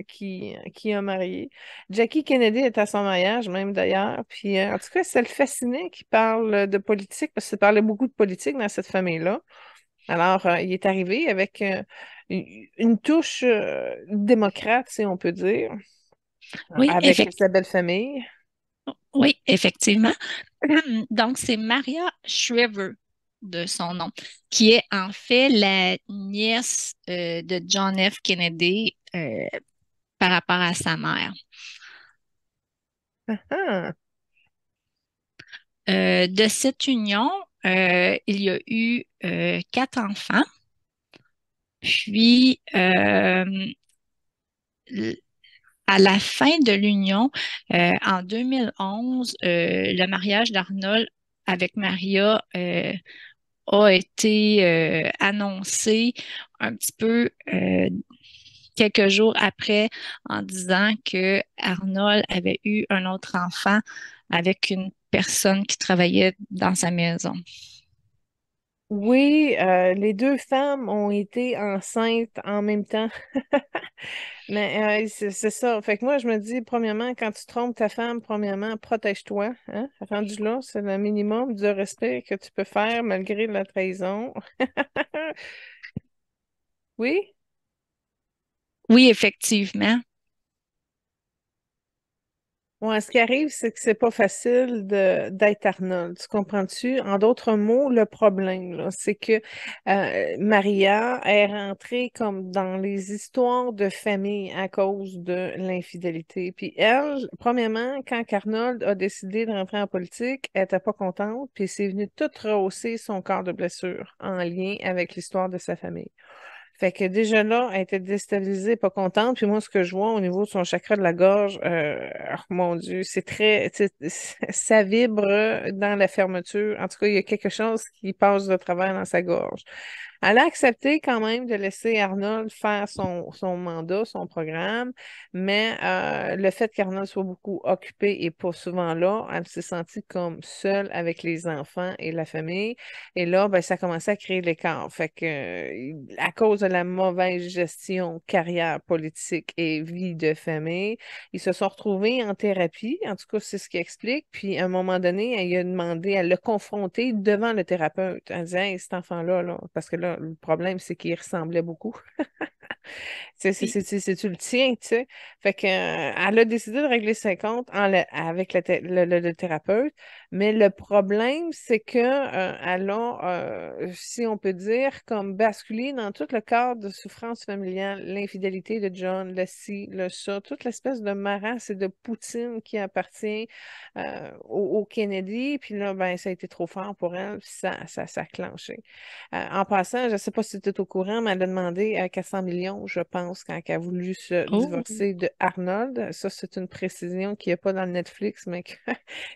qui a marié. Jackie Kennedy est à son mariage, même d'ailleurs. Puis, en tout cas, ça le fascinait qu'il parle de politique, parce qu'il parlait beaucoup de politique dans cette famille-là. Alors, il est arrivé avec une touche démocrate, si on peut dire, Oui, avec sa belle famille. oui, effectivement. Donc, c'est Maria Shriver de son nom, qui est en fait la nièce de John F. Kennedy par rapport à sa mère. Ah, De cette union, il y a eu quatre enfants. Puis, à la fin de l'union, en 2011, le mariage d'Arnold avec Maria a été annoncé un petit peu quelques jours après en disant que Arnold avait eu un autre enfant avec une personne qui travaillait dans sa maison. oui, les deux femmes ont été enceintes en même temps. Mais c'est ça. Fait que moi, je me dis, premièrement, quand tu trompes ta femme, premièrement, protège-toi. Hein? Rendu là, c'est le minimum de respect que tu peux faire malgré la trahison. Oui? Oui, effectivement. Ouais, ce qui arrive, c'est que c'est pas facile d'être Arnold. Tu comprends-tu? En d'autres mots, le problème, là, c'est que Maria est rentrée comme dans les histoires de famille à cause de l'infidélité. Puis elle, premièrement, quand Arnold a décidé de rentrer en politique, elle était pas contente, puis c'est venu tout rehausser son corps de blessure en lien avec l'histoire de sa famille. Fait que déjà là, elle était déstabilisée, pas contente. Puis moi, ce que je vois au niveau de son chakra de la gorge, oh mon Dieu, c'est très, tu sais, ça vibre dans la fermeture. En tout cas, il y a quelque chose qui passe de travers dans sa gorge. Elle a accepté quand même de laisser Arnold faire son mandat, son programme, mais le fait qu'Arnold soit beaucoup occupé et pas souvent là, elle s'est sentie comme seule avec les enfants et la famille. Et là, ben, ça a commencé à créer l'écart. Fait que, à cause de la mauvaise gestion carrière politique et vie de famille, ils se sont retrouvés en thérapie. En tout cas, c'est ce qui explique. Puis, à un moment donné, elle lui a demandé, elle l'a confronté devant le thérapeute. Elle disait, hey, cet enfant-là, là, parce que là, le problème, c'est qu'il ressemblait beaucoup. Oui. Tu le tiens, tu sais. Fait que, elle a décidé de régler ses comptes avec le thérapeute, mais le problème, c'est que elle a, si on peut dire, comme basculé dans tout le cadre de souffrance familiale, l'infidélité de John, le ci, le ça, toute l'espèce de marasme et de poutine qui appartient au Kennedy. Puis là, ben, ça a été trop fort pour elle, puis ça a clenché. En passant, je ne sais pas si tu es au courant, mais elle a demandé 400 millions, je pense, quand elle a voulu se Oh, divorcer de Arnold. Ça, c'est une précision qu'il n'y a pas dans le Netflix, mais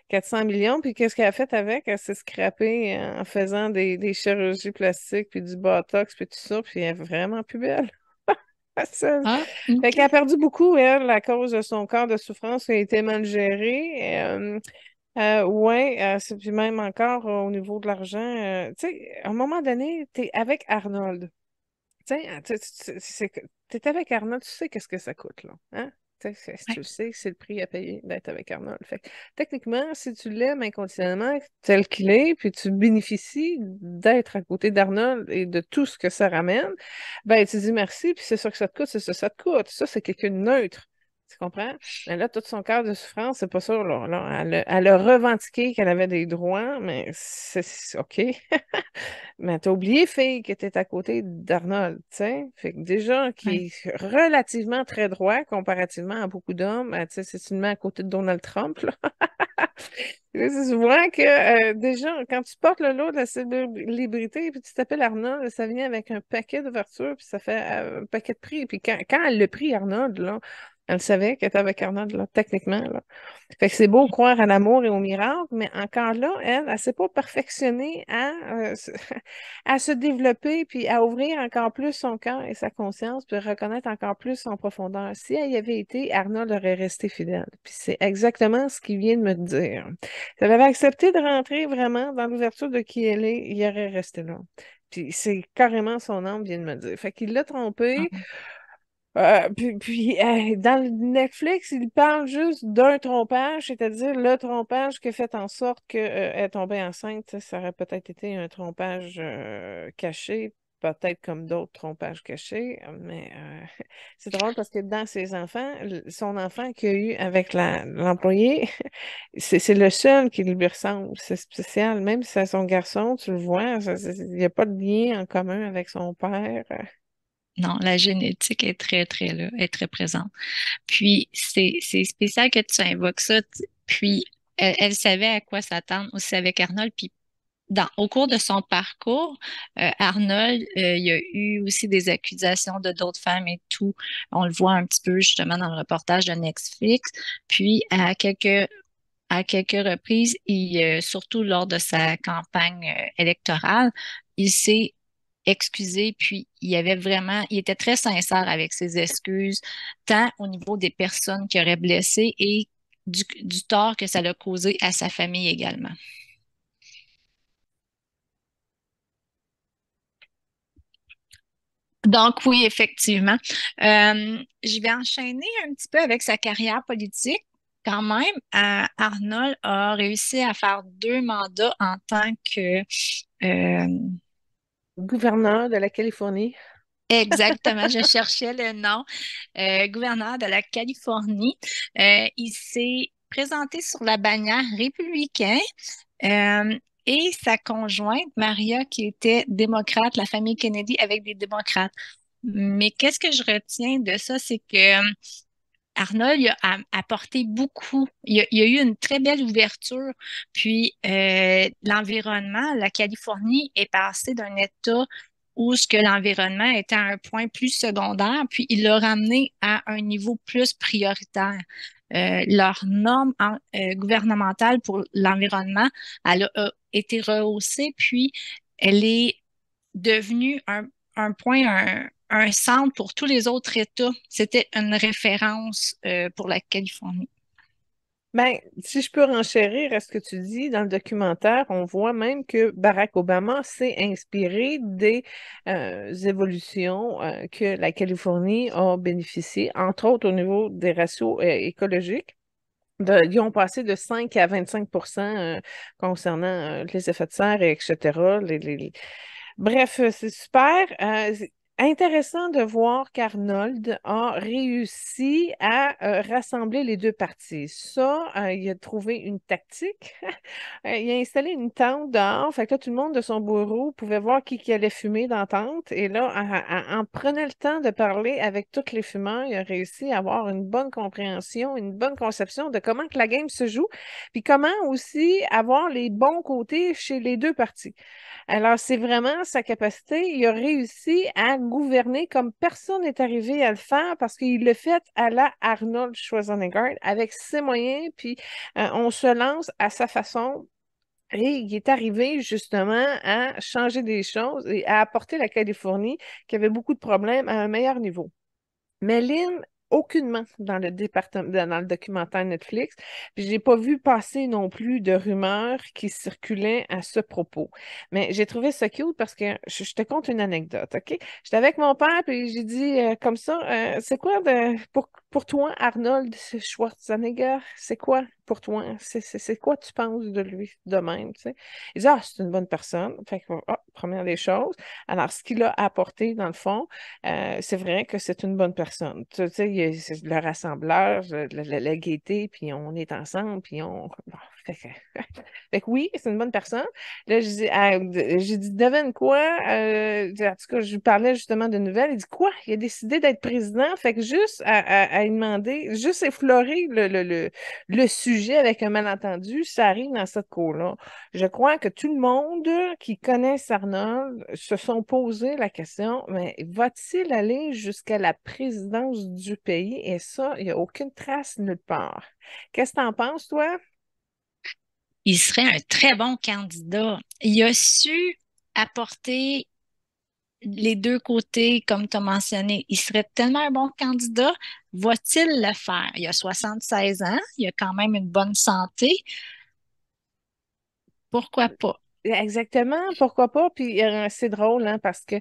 400 millions. Puis qu'est-ce qu'elle a fait avec? Elle s'est scrappée en faisant des chirurgies plastiques, puis du botox, puis tout ça, puis elle est vraiment plus belle. Ça- ah, Fait OK. qu'elle a perdu beaucoup, elle, à cause de son corps de souffrance qui a été mal géré. Ouais, puis même encore au niveau de l'argent, tu sais, à un moment donné, tu es avec Arnold. Tu sais, t'es avec Arnold, tu sais qu'est-ce que ça coûte, là. Hein? Tu Ouais. le sais, c'est le prix à payer d'être avec Arnold. Fait que, techniquement, si tu l'aimes inconditionnellement, tel qu'il est, puis tu bénéficies d'être à côté d'Arnold et de tout ce que ça ramène, ben, tu dis merci, puis c'est ça que ça te coûte, c'est ça que ça te coûte. Ça, c'est quelqu'un de neutre. Tu comprends? Mais là, tout son cœur de souffrance, c'est pas ça, là. Elle a revendiqué qu'elle avait des droits, mais OK. Mais t'as oublié, fille, que t'es à côté d'Arnold, tu sais. Fait que déjà, Ouais. qui est relativement très droit comparativement à beaucoup d'hommes, tu sais, si tu le mets à côté de Donald Trump, là. Là, c'est souvent que déjà, quand tu portes le lot de la célébrité puis tu t'appelles Arnold, ça vient avec un paquet d'ouvertures puis ça fait un paquet de prix. Puis quand elle l'a pris, Arnold, là, elle savait qu'elle était avec Arnold, là, techniquement, là. Fait que c'est beau croire à l'amour et au miracle, mais encore là, elle s'est pas perfectionnée à se développer puis à ouvrir encore plus son cœur et sa conscience puis reconnaître encore plus en profondeur. Si elle y avait été, Arnold aurait resté fidèle. Puis c'est exactement ce qu'il vient de me dire. Si elle avait accepté de rentrer vraiment dans l'ouverture de qui elle est, il aurait resté là. Puis c'est carrément son âme vient de me dire. Fait qu'il l'a trompé. Ah, Dans le Netflix, il parle juste d'un trompage, c'est-à-dire le trompage qui a fait en sorte qu'elle est tombée enceinte. Ça aurait peut-être été un trompage caché, peut-être comme d'autres trompages cachés, mais c'est drôle parce que dans ses enfants, son enfant qu'il a eu avec l'employé, c'est le seul qui lui ressemble. C'est spécial. Même si c'est son garçon, tu le vois, il n'y a pas de lien en commun avec son père. non, la génétique est très, très là, est très présente. Puis, c'est spécial que tu invoques ça. Puis, elle savait à quoi s'attendre aussi avec Arnold. Puis, au cours de son parcours, Arnold, il y a eu aussi des accusations de d'autres femmes et tout. On le voit un petit peu justement dans le reportage de Netflix. Puis, à quelques reprises, surtout lors de sa campagne électorale, il s'est excusé, puis il était très sincère avec ses excuses, tant au niveau des personnes qui auraient blessé et du tort que ça l'a causé à sa famille également. Donc oui, effectivement. Je vais enchaîner un petit peu avec sa carrière politique. Quand même, Arnold a réussi à faire 2 mandats en tant que Gouverneur de la Californie. exactement, je cherchais le nom, gouverneur de la Californie. Il s'est présenté sur la bannière républicain. Euh, et sa conjointe, Maria, qui était démocrate, la famille Kennedy avec des démocrates. Mais qu'est-ce que je retiens de ça, c'est que Arnold il a apporté beaucoup. Il y a eu une très belle ouverture. Puis l'environnement, la Californie est passée d'un état où ce que l'environnement était à un point plus secondaire, puis il l'a ramené à un niveau plus prioritaire. Leur norme gouvernementale pour l'environnement, elle a été rehaussée, puis elle est devenue un point, un centre pour tous les autres États. C'était une référence pour la Californie. Ben, si je peux renchérir à ce que tu dis, dans le documentaire, on voit même que Barack Obama s'est inspiré des évolutions que la Californie a bénéficié, entre autres au niveau des ratios écologiques. Ils ont passé de 5 à 25 concernant les effets de serre, et etc. Bref, c'est super. C'est intéressant de voir qu'Arnold a réussi à rassembler les deux parties. Ça, il a trouvé une tactique. Il a installé une tente dehors. Fait que là, tout le monde de son bureau pouvait voir qui allait fumer dans la tente. Et là, en prenant le temps de parler avec tous les fumeurs, il a réussi à avoir une bonne compréhension, une bonne conception de comment que la game se joue, puis comment aussi avoir les bons côtés chez les deux parties. Alors, c'est vraiment sa capacité. Il a réussi à gouverner comme personne n'est arrivé à le faire parce qu'il l'a fait à la Arnold Schwarzenegger avec ses moyens, puis on se lance à sa façon. Et il est arrivé justement à changer des choses et à apporter la Californie, qui avait beaucoup de problèmes, à un meilleur niveau. Mais Lynn, aucunement dans le département, dans le documentaire Netflix. Puis j'ai pas vu passer non plus de rumeurs qui circulaient à ce propos. Mais j'ai trouvé ça cute parce que je te conte une anecdote, OK? J'étais avec mon père, puis j'ai dit comme ça, c'est quoi pour toi, Arnold Schwarzenegger? C'est quoi pour toi? C'est quoi tu penses de lui de même, tu sais? Il dit, ah, c'est une bonne personne. Fait que, ah, première des choses. Alors, ce qu'il a apporté, dans le fond, c'est vrai que c'est une bonne personne. Tu sais, c'est le rassembleur, la gaieté, puis on est ensemble, puis on... Bon, fait que, fait que oui, c'est une bonne personne. Là, j'ai dit, devine quoi? En tout cas, je lui parlais justement de nouvelles. Il dit, quoi? Il a décidé d'être président. Fait que juste à lui demander, juste effleurer le sujet avec un malentendu, ça arrive dans cette cour-là. Je crois que tout le monde qui connaît Arnold se sont posé la question, mais va-t-il aller jusqu'à la présidence du pays? Et ça, il n'y a aucune trace nulle part. Qu'est-ce que tu en penses, toi? Il serait un très bon candidat. Il a su apporter les deux côtés, comme tu as mentionné. Il serait tellement un bon candidat. Va-t-il le faire? Il a 76 ans, il a quand même une bonne santé. Pourquoi pas? Exactement, pourquoi pas? Puis c'est drôle, hein, parce que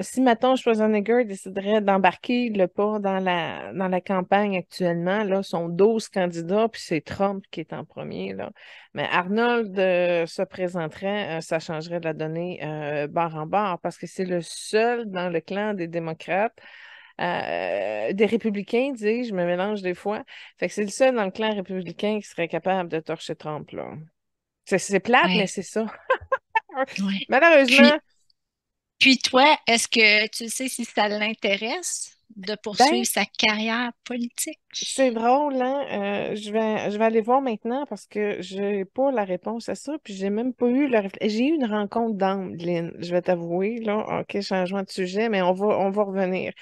si, mettons, Schwarzenegger déciderait d'embarquer le pas dans la campagne actuellement, là, sont 12 candidats, puis c'est Trump qui est en premier, là. Mais Arnold se présenterait, ça changerait de la donnée barre en barre, parce que c'est le seul dans le clan des démocrates. Des républicains, dis je me mélange des fois. Fait que c'est le seul dans le clan républicain qui serait capable de torcher Trump, là. C'est plate, mais Ouais, c'est ça. ouais. Malheureusement, Puis toi, est-ce que tu sais si ça l'intéresse de ben, poursuivre sa carrière politique? c'est drôle, hein? Je vais aller voir maintenant parce que j'ai pas la réponse à ça, puis j'ai même pas eu j'ai eu une rencontre d'âme, Lynn, je vais t'avouer, là. OK, changement de sujet, mais on va revenir.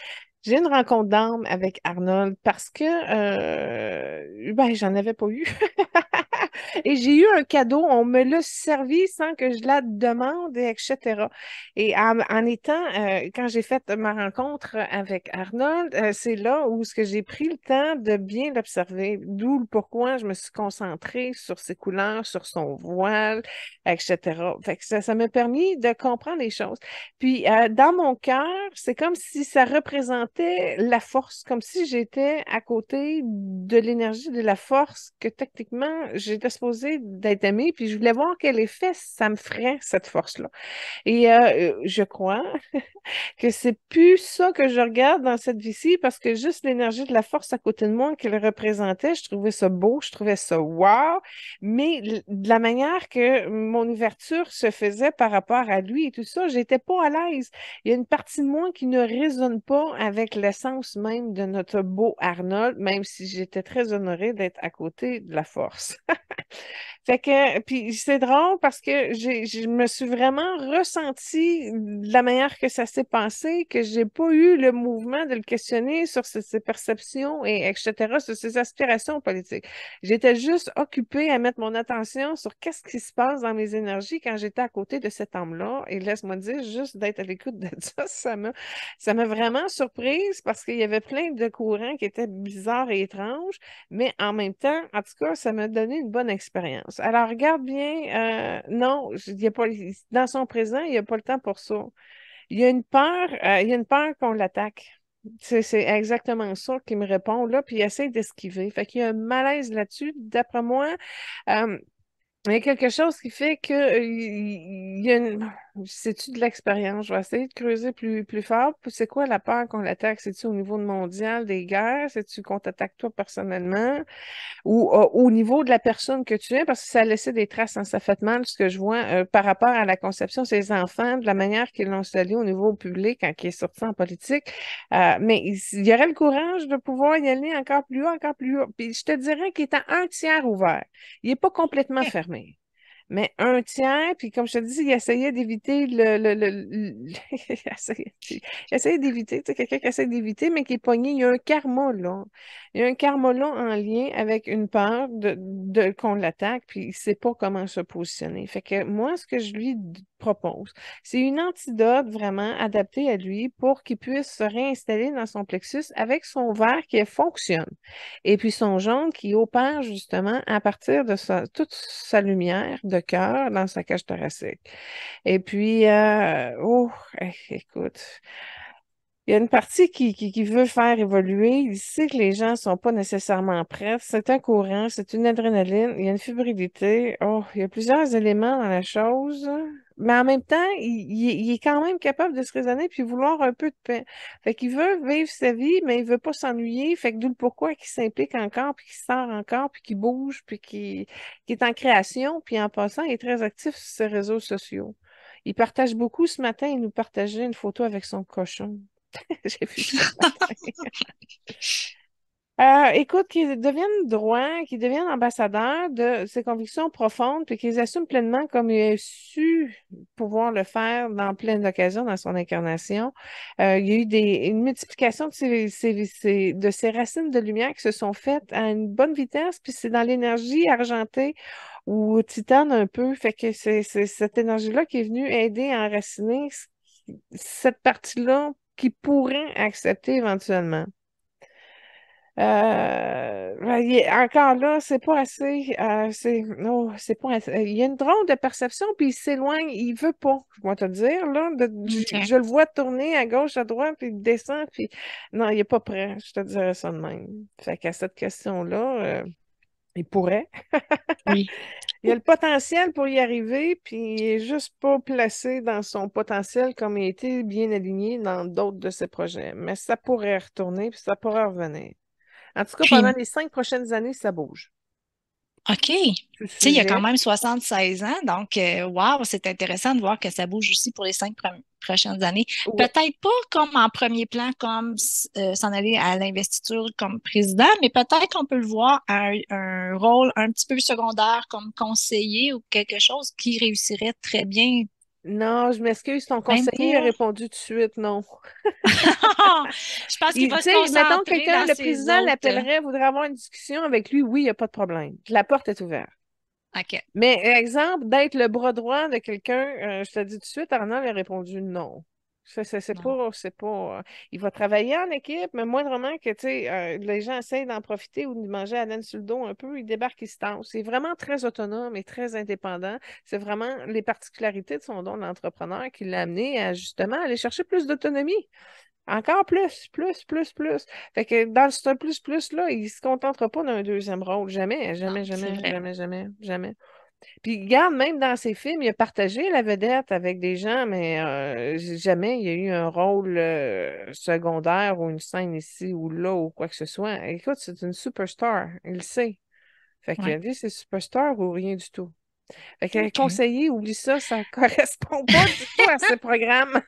J'ai une rencontre d'âme avec Arnold parce que ben, j'en avais pas eu. Et j'ai eu un cadeau, on me l'a servi sans que je la demande, et etc. Et en étant, quand j'ai fait ma rencontre avec Arnold, c'est là où ce que j'ai pris le temps de bien l'observer, d'où le pourquoi je me suis concentrée sur ses couleurs, sur son voile, etc. Fait que ça m'a permis de comprendre les choses. Puis, dans mon cœur, c'est comme si ça représentait la force, comme si j'étais à côté de l'énergie de la force que techniquement, j'étais supposée d'être aimée, puis je voulais voir quel effet ça me ferait, cette force-là. Et je crois que c'est plus ça que je regarde dans cette vie-ci parce que juste l'énergie de la force à côté de moi qu'il représentait, je trouvais ça beau, je trouvais ça wow, mais de la manière que mon ouverture se faisait par rapport à lui et tout ça, j'étais pas à l'aise. Il y a une partie de moi qui ne résonne pas avec l'essence même de notre beau Arnold, même si j'étais très honorée d'être à côté de la force. Fait que, puis c'est drôle parce que je me suis vraiment ressentie de la manière que ça s'est passé, que j'ai pas eu le mouvement de le questionner sur ses perceptions et etc., sur ses aspirations politiques. J'étais juste occupée à mettre mon attention sur qu'est-ce qui se passe dans mes énergies quand j'étais à côté de cet homme-là. Et laisse-moi dire, juste d'être à l'écoute de ça, ça m'a vraiment surprise parce qu'il y avait plein de courants qui étaient bizarres et étranges, mais en même temps, en tout cas, ça m'a donné une bonne expérience. Alors, regarde bien, non, il y a pas, dans son présent, il n'y a pas le temps pour ça. Il y a une peur qu'on l'attaque. C'est exactement ça qu'il me répond là, puis il essaie d'esquiver. Fait qu'il y a un malaise là-dessus. D'après moi, euh, il y a quelque chose qui fait que il y a une... C'est-tu de l'expérience? Je vais essayer de creuser plus fort. Puis c'est quoi la peur qu'on l'attaque? C'est-tu au niveau mondial des guerres? C'est-tu qu'on t'attaque toi personnellement? Ou au niveau de la personne que tu es? Parce que ça a laissé des traces, hein, ça fait mal ce que je vois par rapport à la conception de ces enfants, de la manière qu'ils l'ont installé au niveau public quand il est sorti en politique. Mais il y aurait le courage de pouvoir y aller encore plus haut, encore plus haut. Puis je te dirais qu'il est à un tiers ouvert. Il n'est pas complètement fermé. Mais un tiers, puis comme je te dis, il essayait d'éviter il essayait d'éviter, tu sais, quelqu'un qui essaie d'éviter, mais qui est pogné. Il y a un karma là. Il y a un karma là en lien avec une peur qu'on l'attaque, puis il ne sait pas comment se positionner. Fait que moi, ce que je lui propose, c'est une antidote vraiment adaptée à lui pour qu'il puisse se réinstaller dans son plexus avec son verre qui fonctionne. Et puis son jaune qui opère justement à partir de toute sa lumière de cœur dans sa cage thoracique. Et puis, écoute, il y a une partie qui veut faire évoluer. Il sait que les gens ne sont pas nécessairement prêts. C'est un courant, c'est une adrénaline, il y a une fébrilité. Oh, il y a plusieurs éléments dans la chose. Mais en même temps, il est quand même capable de se raisonner puis vouloir un peu de paix. Fait qu'il veut vivre sa vie, mais il veut pas s'ennuyer. Fait que d'où le pourquoi qu'il s'implique encore, puis qu'il sort encore, puis qu'il bouge, puis qu'il est en création. Puis en passant, il est très actif sur ses réseaux sociaux. Il partage beaucoup. Ce matin, il nous partageait une photo avec son cochon. J'ai vu ça ce matin. Écoute, qu'ils deviennent droits, qu'ils deviennent ambassadeurs de ses convictions profondes, puis qu'ils assument pleinement comme il a su pouvoir le faire dans plein d'occasions dans son incarnation. Il y a eu une multiplication de ces racines de lumière qui se sont faites à une bonne vitesse, puis c'est dans l'énergie argentée ou titane un peu. Fait que c'est cette énergie-là qui est venue aider à enraciner cette partie-là qui pourrait accepter éventuellement. Encore là, c'est pas assez. Non, c'est pas assez. Il y a une drôle de perception, puis il s'éloigne. Il veut pas, je vais te dire, là. OK. Je le vois tourner à gauche, à droite, puis il descend, puis non, il est pas prêt. Je te dirais ça de même. Fait qu'à cette question-là, il pourrait. Oui. Il a le potentiel pour y arriver, puis il est juste pas placé dans son potentiel comme il a été bien aligné dans d'autres de ses projets. Mais ça pourrait retourner, puis ça pourrait revenir. En tout cas, Puis, pendant les 5 prochaines années, ça bouge. OK. Tout Tu sais, il y a quand sujet. même 76 ans, donc, wow, c'est intéressant de voir que ça bouge aussi pour les prochaines années. Oui. Peut-être pas comme en premier plan, comme s'en aller à l'investiture comme président, mais peut-être qu'on peut le voir à un rôle un petit peu secondaire comme conseiller ou quelque chose qui réussirait très bien, Non, je m'excuse, ton même conseiller a pas. répondu tout de suite, non. Je pense qu'il va Tu se sais, mettons, concentrer quelqu'un, dans le ses président autres. l'appellerait, voudrait avoir une discussion avec lui, oui, il n'y a pas de problème. La porte est ouverte. OK. Mais, exemple, d'être le bras droit de quelqu'un, je te dis tout de suite, Arnaud a répondu non. Non. C'est pas. Il va travailler en équipe, mais moindrement que, tu sais, les gens essayent d'en profiter ou de manger à laine sur le dos un peu, il débarque, il se tasse. C'est vraiment très autonome et très indépendant. C'est vraiment les particularités de son don d'entrepreneur qui l'a amené à, justement, aller chercher plus d'autonomie. Encore plus, plus, plus, plus. Fait que dans ce plus-plus-là, il se contentera pas d'un deuxième rôle. Jamais, Non, jamais, c'est jamais, vrai. jamais, jamais, jamais. Puis, regarde, même dans ses films, il a partagé la vedette avec des gens, mais jamais il y a eu un rôle secondaire ou une scène ici ou là ou quoi que ce soit. Écoute, c'est une superstar, il le sait. Fait que Ouais. lui, c'est superstar ou rien du tout. Fait que OK. conseiller, oublie ça, ça correspond pas du tout à ce programme.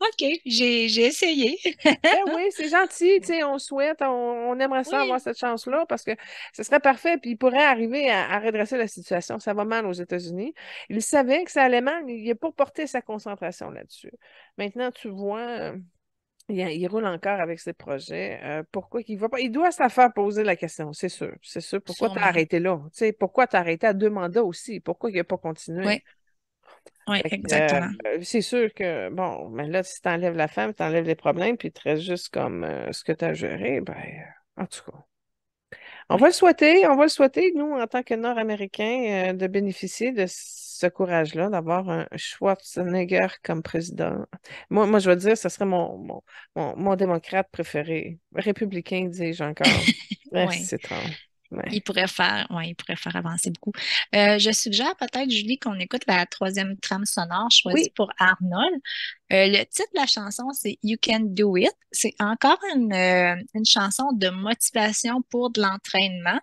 OK, j'ai essayé. Ben oui, c'est gentil, tu sais, on souhaite, on aimerait ça avoir Oui, cette chance-là parce que ce serait parfait, puis il pourrait arriver à redresser la situation. Ça va mal aux États-Unis. Il savait que ça allait mal, mais il n'a pas porté sa concentration là-dessus. Maintenant, tu vois, il roule encore avec ses projets. Pourquoi qu'il va pas? Il doit se la faire poser la question, c'est sûr. C'est sûr. Pourquoi tu as sûrement. arrêté là? Tu sais, pourquoi tu as arrêté à 2 mandats aussi? Pourquoi il n'a pas continué? Oui, oui, Fait que, exactement. c'est sûr que, bon, mais là, si tu enlèves la femme, tu enlèves les problèmes, puis tu restes juste comme ce que tu as géré, ben, en tout cas. Oui. On va le souhaiter, nous, en tant que Nord-Américains, de bénéficier de ce courage-là, d'avoir un Schwarzenegger comme président. Moi, je veux dire, ce serait mon démocrate préféré. Républicain, dis-je encore. Oui. C'est étrange. Ouais. Il pourrait faire avancer beaucoup. Je suggère peut-être, Julie, qu'on écoute la troisième trame sonore choisie Oui, pour Arnold. Le titre de la chanson, c'est You Can Do It. C'est encore une chanson de motivation pour de l'entraînement,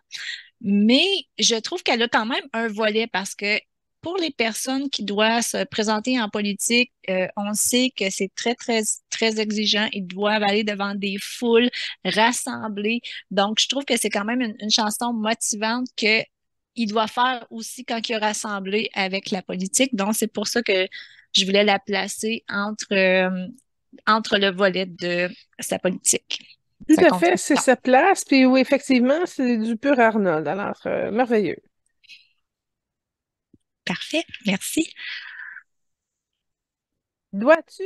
mais je trouve qu'elle a quand même un volet parce que pour les personnes qui doivent se présenter en politique, on sait que c'est très, très, très exigeant. Ils doivent aller devant des foules, rassembler. Donc, je trouve que c'est quand même une chanson motivante que il doit faire aussi quand il a rassemblé avec la politique. Donc, c'est pour ça que je voulais la placer entre le volet de sa politique, tout sa à fait, c'est contribution. sa place. Puis oui, effectivement, c'est du pur Arnold. Alors, merveilleux. Parfait, merci. Dois-tu,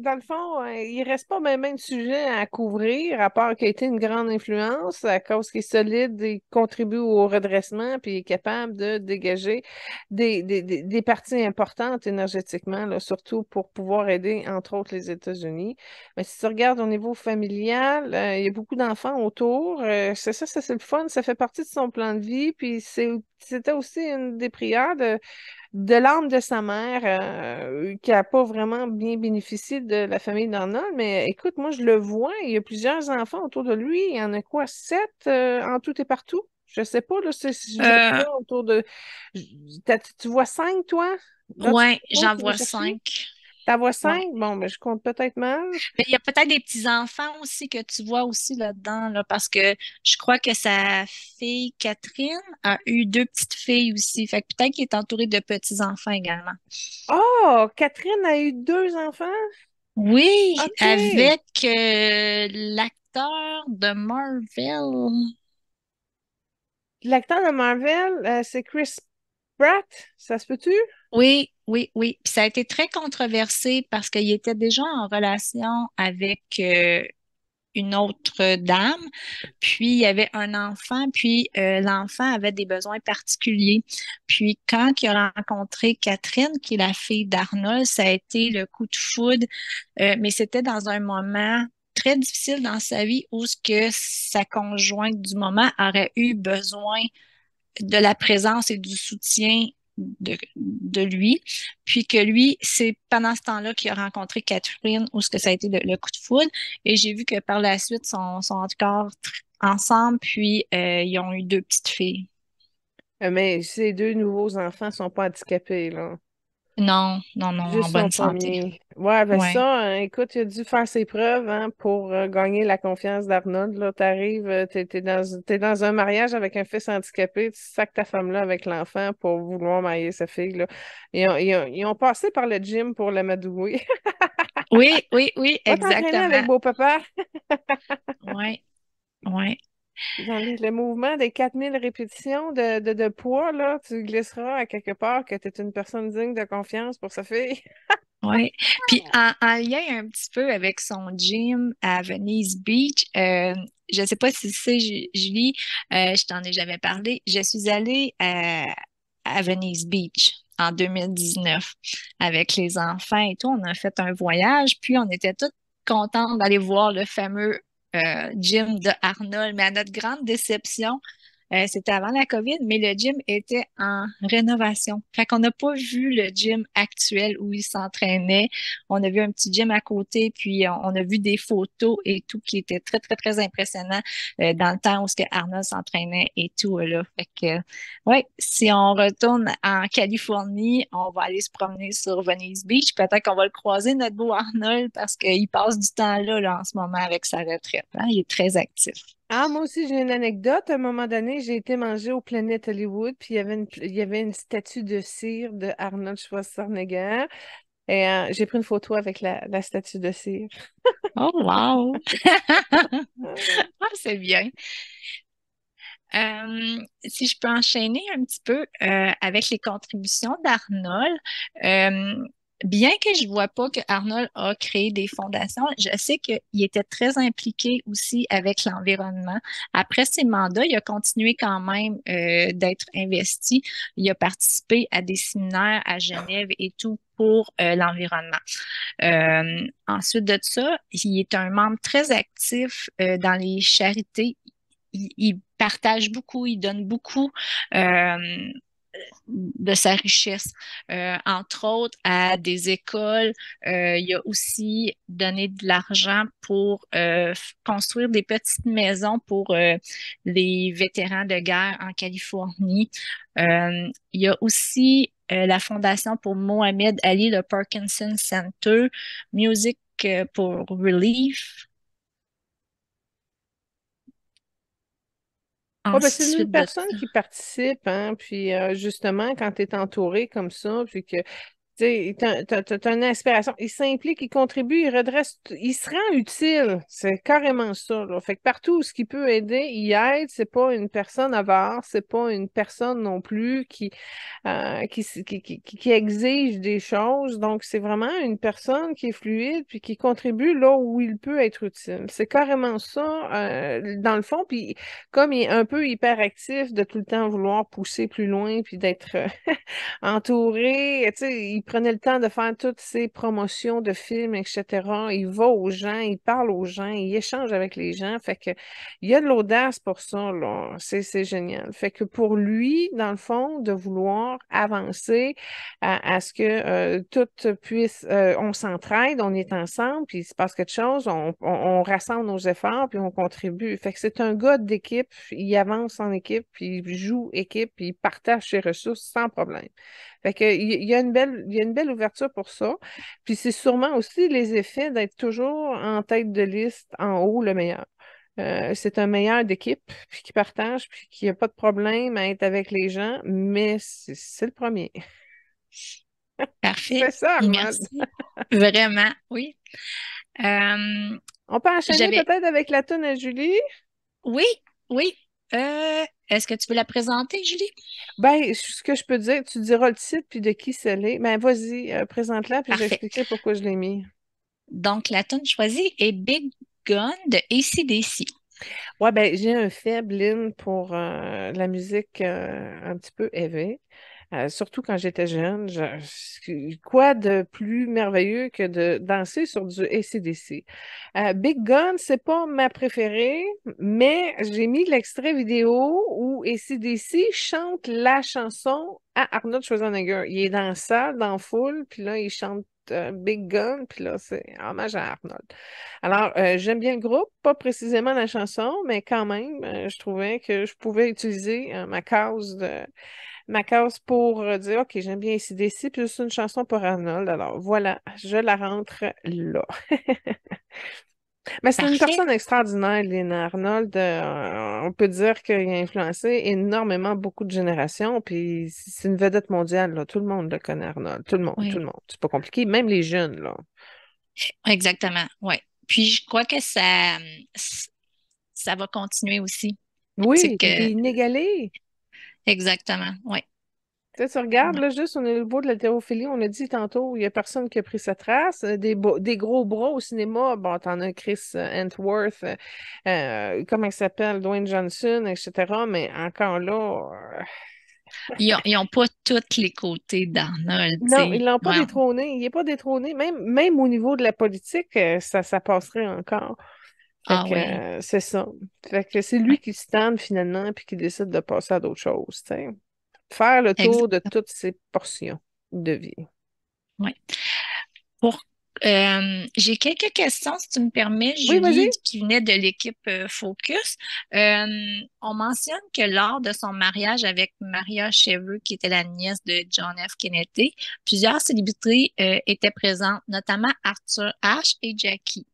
dans le fond, il reste pas même de sujet à couvrir, à part qu'il a été une grande influence, à cause qu'il est solide, il contribue au redressement, puis il est capable de dégager des parties importantes énergétiquement, là, surtout pour pouvoir aider, entre autres, les États-Unis. Mais si tu regardes au niveau familial, il y a beaucoup d'enfants autour. C'est ça, c'est le fun, ça fait partie de son plan de vie, puis c'était aussi une des prières de l'âme de sa mère qui n'a pas vraiment bien bénéficié de la famille d'Arnold. Mais écoute, moi, je le vois, il y a plusieurs enfants autour de lui. Il y en a quoi, 7 en tout et partout? Je sais pas, là, je verrais Euh, ça autour de. Tu vois 5, toi? Dans ton ouais, groupe j'en qui va vois chercher? 5. T'en vois Ouais. 5? Bon, ben, je compte peut-être mal. Mais il y a peut-être des petits-enfants aussi que tu vois aussi là-dedans, là, parce que je crois que sa fille Catherine a eu deux petites filles aussi. Fait que peut-être qu'il est entouré de petits-enfants également. Oh, Catherine a eu 2 enfants? Oui, OK. avec l'acteur de Marvel. L'acteur de Marvel, c'est Chris Pratt, ça se peut-tu? Oui, oui, oui. Puis ça a été très controversé parce qu'il était déjà en relation avec une autre dame, puis il y avait un enfant, puis l'enfant avait des besoins particuliers. Puis quand il a rencontré Catherine, qui est la fille d'Arnold, ça a été le coup de foudre, mais c'était dans un moment très difficile dans sa vie où ce que sa conjointe du moment aurait eu besoin de la présence et du soutien de lui, puis que lui, c'est pendant ce temps-là qu'il a rencontré Catherine, où ce que ça a été le coup de foudre, et j'ai vu que par la suite, sont encore ensemble, puis ils ont eu deux petites filles. Mais ces 2 nouveaux enfants sont pas handicapés, là. Non, non, non, en Juste son bonne santé. premier. Ouais, ben Ouais, ça, écoute, il a dû faire ses preuves hein, pour gagner la confiance d'Arnold. Là, t'arrives, t'es dans un mariage avec un fils handicapé, tu sacs ta femme là avec l'enfant pour vouloir marier sa fille. Là. Ils ont passé par le gym pour l'amadouer. oui, oui, oui, Va t'entraîner exactement. avec beau-papa. Ouais, ouais. Dans le mouvement des 4 000 répétitions de poids, là, tu glisseras à quelque part que tu es une personne digne de confiance pour sa fille. Oui. Puis en lien un petit peu avec son gym à Venice Beach, je ne sais pas si c'est Julie, je t'en ai jamais parlé. Je suis allée à Venice Beach. en 2019 avec les enfants et tout. On a fait un voyage, puis on était tous contents d'aller voir le fameux gym de Arnold. Mais à notre grande déception, c'était avant la COVID, mais le gym était en rénovation. Fait qu'on n'a pas vu le gym actuel où il s'entraînait. On a vu un petit gym à côté, puis on a vu des photos et tout qui était très, très, très impressionnant dans le temps où ce que Arnold s'entraînait et tout là. Fait que, ouais, si on retourne en Californie, on va aller se promener sur Venice Beach. Peut-être qu'on va le croiser, notre beau Arnold, parce qu'il passe du temps là en ce moment avec sa retraite, hein. Il est très actif. Ah, moi aussi, j'ai une anecdote. À un moment donné, j'ai été manger au Planet Hollywood, puis il y avait une statue de cire de Arnold Schwarzenegger. Et j'ai pris une photo avec la statue de cire. Oh, wow! Ah, c'est bien. Si je peux enchaîner un petit peu avec les contributions d'Arnold, euh, bien que je ne vois pas que Arnold a créé des fondations, je sais qu'il était très impliqué aussi avec l'environnement. Après ses mandats, il a continué quand même d'être investi. Il a participé à des séminaires à Genève et tout pour l'environnement. Ensuite de ça, il est un membre très actif dans les charités. Il partage beaucoup, il donne beaucoup euh, de sa richesse, entre autres à des écoles. Il a aussi donné de l'argent pour construire des petites maisons pour les vétérans de guerre en Californie. Il y a aussi la fondation pour Mohamed Ali, le Parkinson Center, Music pour Relief. Oh, ben, c'est une Ensuite de personne qui participe, hein, puis justement, quand tu es entouré comme ça, puis que tu sais, t'as une inspiration. Il s'implique, il contribue, il redresse, il se rend utile. C'est carrément ça, là. Fait que partout où ce qui peut aider, il aide. C'est pas une personne avare, c'est pas une personne non plus qui exige des choses. Donc, c'est vraiment une personne qui est fluide puis qui contribue là où il peut être utile. C'est carrément ça, dans le fond. Puis, comme il est un peu hyperactif de tout le temps vouloir pousser plus loin puis d'être entouré, tu sais, il prenait le temps de faire toutes ses promotions de films, etc. Il va aux gens, il parle aux gens, il échange avec les gens. Fait que il y a de l'audace pour ça, là. C'est génial. Fait que pour lui, dans le fond, de vouloir avancer à ce que tout puisse, on s'entraide, on est ensemble, puis il se passe quelque chose, on rassemble nos efforts, puis on contribue. Fait que c'est un gars d'équipe, il avance en équipe, puis il joue équipe, puis il partage ses ressources sans problème. Fait que, il y a une belle ouverture pour ça. Puis c'est sûrement aussi les effets d'être toujours en tête de liste, en haut, le meilleur. C'est un meilleur d'équipe, puis qui partage, puis qui n'a pas de problème à être avec les gens, mais c'est le premier. Parfait. C'est ça, Arnold. Merci. Vraiment, oui. Euh, On peut enchaîner j'avais, peut-être avec la toune à Julie? oui, oui. Est-ce que tu veux la présenter, Julie? Ben, ce que je peux dire, tu diras le titre puis de qui c'est. Ben, vas-y, présente-la, puis Parfait. j'expliquerai pourquoi je l'ai mis. Donc, la tune choisie est Big Gun de AC/DC. Ouais, ben, j'ai un faible, Lynn, pour la musique un petit peu heavy. Surtout quand j'étais jeune, quoi de plus merveilleux que de danser sur du AC/DC? Big Gun, c'est pas ma préférée, mais j'ai mis l'extrait vidéo où AC/DC chante la chanson à Arnold Schwarzenegger. Il est dans la salle, dans la foule, puis là, il chante Big Gun, puis là, c'est en hommage à Arnold. Alors, j'aime bien le groupe, pas précisément la chanson, mais quand même, je trouvais que je pouvais utiliser ma cause pour dire, OK, j'aime bien AC/DC, puis c'est une chanson pour Arnold. Alors, voilà, je la rentre là. Mais c'est une Parfait. personne extraordinaire, Lina Arnold. On peut dire qu'il a influencé énormément beaucoup de générations, puis c'est une vedette mondiale, là. Tout le monde le connaît, Arnold. Tout le monde, tout Oui, le monde. C'est pas compliqué, même les jeunes, là. exactement. Oui. Puis, je crois que ça va continuer aussi. C'est Oui, il que, est inégalé. exactement. Oui. Tu sais, tu regardes, là, juste, on est le bout de l'haltérophilie, on l'a dit tantôt, il n'y a personne qui a pris sa trace. Des gros bras au cinéma, bon, t'en as Chris Hemsworth, comment il s'appelle, Dwayne Johnson, etc. Mais encore là, Ils ont pas tous les côtés d'Arnold, tu Non, ils sais. l'ont pas Ouais, détrôné. Il n'est pas détrôné. Même au niveau de la politique, ça passerait encore. Fait ah que oui, c'est ça. Fait que c'est lui ouais, qui se tente finalement puis qui décide de passer à d'autres choses, tu sais. Faire le tour exact. de toutes ses portions de vie. Ouais. Pour, j'ai quelques questions, si tu me permets, Oui, vas-y. Julie, qui venait de l'équipe Focus. On mentionne que lors de son mariage avec Maria Shriver, qui était la nièce de John F. Kennedy, plusieurs célébrités étaient présentes, notamment Arthur Ashe et Jackie.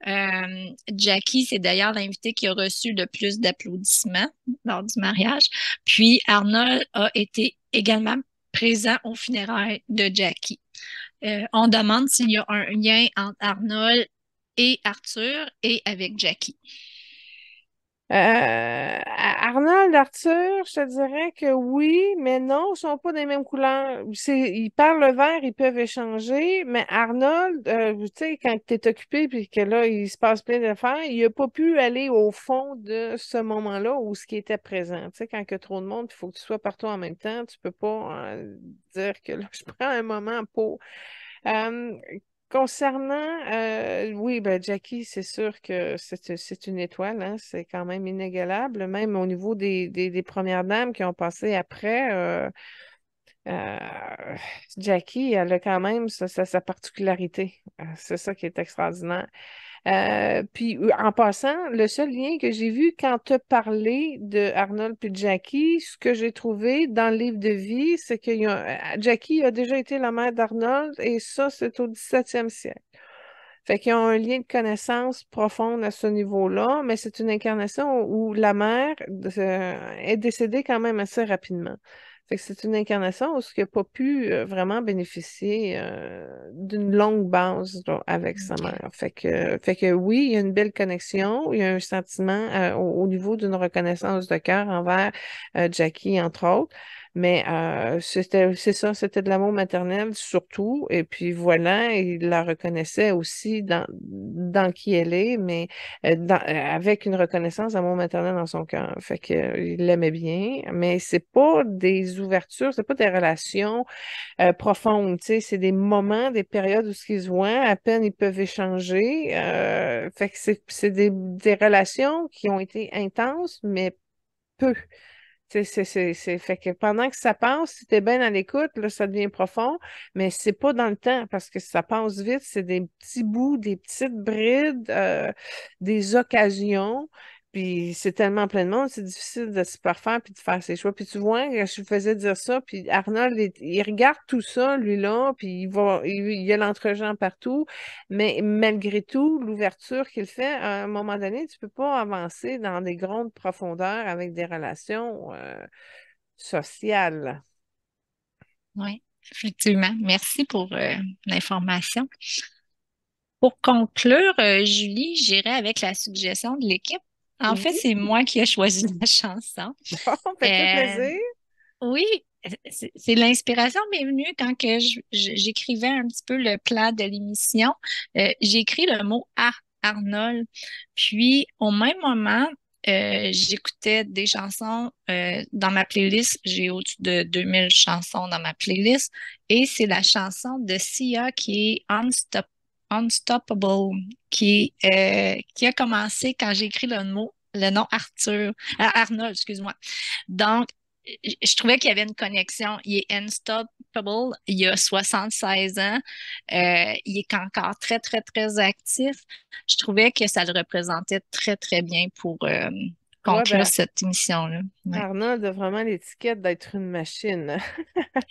Jackie, c'est d'ailleurs l'invité qui a reçu le plus d'applaudissements lors du mariage. Puis Arnold a été également présent aux funérailles de Jackie. On demande s'il y a un lien entre Arnold et Arthur et avec Jackie. Arnold, Arthur, je te dirais que oui, mais non, ils sont pas des mêmes couleurs. Ils parlent le vert, ils peuvent échanger, mais Arnold, tu sais, quand tu es occupé puis que là, il se passe plein d'affaires, il n'a pas pu aller au fond de ce moment-là où ce qui était présent. Tu sais, quand il y a trop de monde, il faut que tu sois partout en même temps, tu peux pas dire que là, je prends un moment pour. Euh, Concernant, oui, ben Jackie, c'est sûr que c'est une étoile, hein, c'est quand même inégalable, même au niveau des premières dames qui ont passé après. Euh, Jackie, elle a quand même sa particularité. C'est ça qui est extraordinaire. Puis, en passant, le seul lien que j'ai vu quand tu as parlé de Arnold puis de Jackie, ce que j'ai trouvé dans le livre de vie, c'est que Jackie a déjà été la mère d'Arnold et ça, c'est au 17e siècle. Fait qu'ils ont un lien de connaissance profonde à ce niveau-là, mais c'est une incarnation où la mère est décédée quand même assez rapidement. Fait que c'est une incarnation où ce qui n'a pas pu vraiment bénéficier d'une longue base là, avec sa OK. mère. Fait que oui, il y a une belle connexion, il y a un sentiment au niveau d'une reconnaissance de cœur envers Jackie, entre autres. Mais c'est ça, c'était de l'amour maternel surtout. Et puis voilà, il la reconnaissait aussi dans qui elle est, mais avec une reconnaissance d'amour maternel dans son cœur. Fait que, il l'aimait bien, mais c'est pas des ouvertures, c'est pas des relations profondes, tu sais, c'est des moments, des périodes où ils se voient, à peine ils peuvent échanger. Fait que c'est des relations qui ont été intenses, mais peu. Fait que pendant que ça passe, si t'es bien à l'écoute, là, ça devient profond, mais c'est pas dans le temps parce que ça passe vite, c'est des petits bouts, des petites brides, des occasions, puis c'est tellement plein de monde, c'est difficile de se parfaire puis de faire ses choix. Puis tu vois, quand je faisais dire ça, puis Arnold, il regarde tout ça, lui-là, puis il y a l'entre-gens partout, mais malgré tout, l'ouverture qu'il fait, à un moment donné, tu peux pas avancer dans des grandes profondeurs avec des relations sociales. Oui, effectivement. Merci pour l'information. Pour conclure, Julie, j'irai avec la suggestion de l'équipe. En fait, Oui, c'est moi qui ai choisi la chanson. bon, fais-toi Euh, plaisir. oui, c'est l'inspiration m'est venue quand que j'écrivais un petit peu le plan de l'émission. J'ai écrit le mot Arnold. Puis, au même moment, j'écoutais des chansons dans ma playlist. J'ai au-dessus de 2000 chansons dans ma playlist. Et c'est la chanson de Sia qui est Unstoppable, qui a commencé quand j'ai écrit le nom Arnold, excuse-moi. Donc, je trouvais qu'il y avait une connexion. Il est unstoppable, il a 76 ans, il est encore très, très, très actif. Je trouvais que ça le représentait très, très bien pour Ouais, conclure ben, cette émission-là. Ouais. Arnold a vraiment l'étiquette d'être une machine.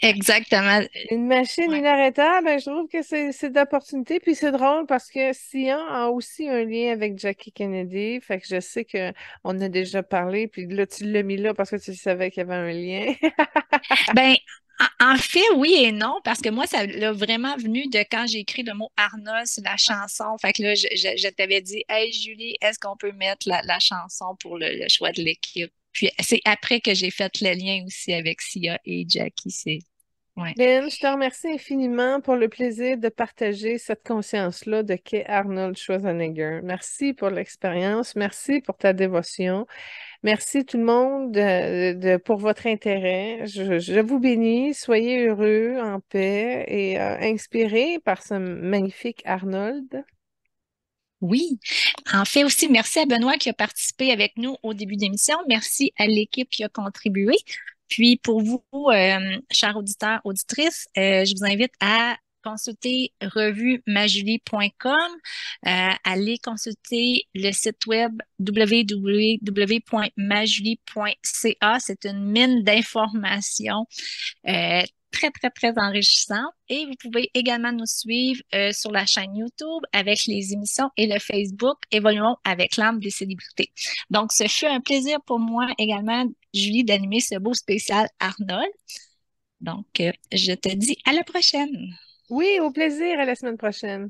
Exactement. Une machine Ouais. inarrêtable, ben, je trouve que c'est d'opportunité. Puis c'est drôle parce que Sia a aussi un lien avec Jackie Kennedy. Fait que je sais qu'on a déjà parlé. Puis là, tu l'as mis là parce que tu savais qu'il y avait un lien. Ben, en fait, oui et non, parce que moi, ça l'a vraiment venu de quand j'ai écrit le mot Arnold sur la chanson. Fait que là, je t'avais dit, Hey Julie, est-ce qu'on peut mettre la chanson pour le choix de l'équipe? Puis c'est après que j'ai fait le lien aussi avec Sia et Jackie. Ouais. Ben, je te remercie infiniment pour le plaisir de partager cette conscience-là de qu'est Arnold Schwarzenegger. Merci pour l'expérience. Merci pour ta dévotion. Merci tout le monde pour votre intérêt. Je vous bénis. Soyez heureux, en paix et inspirés par ce magnifique Arnold. Oui. En fait aussi, merci à Benoît qui a participé avec nous au début d'émission. Merci à l'équipe qui a contribué. Puis pour vous, chers auditeurs, auditrices, je vous invite à consulter revuemajulie.com, aller consulter le site web www.majulie.ca. C'est une mine d'informations très, très, très enrichissante. Et vous pouvez également nous suivre sur la chaîne YouTube avec les émissions et le Facebook Évoluons avec l'âme des célébrités. Donc, ce fut un plaisir pour moi également, Julie, d'animer ce beau spécial Arnold. Donc, je te dis à la prochaine. Oui, au plaisir, à la semaine prochaine.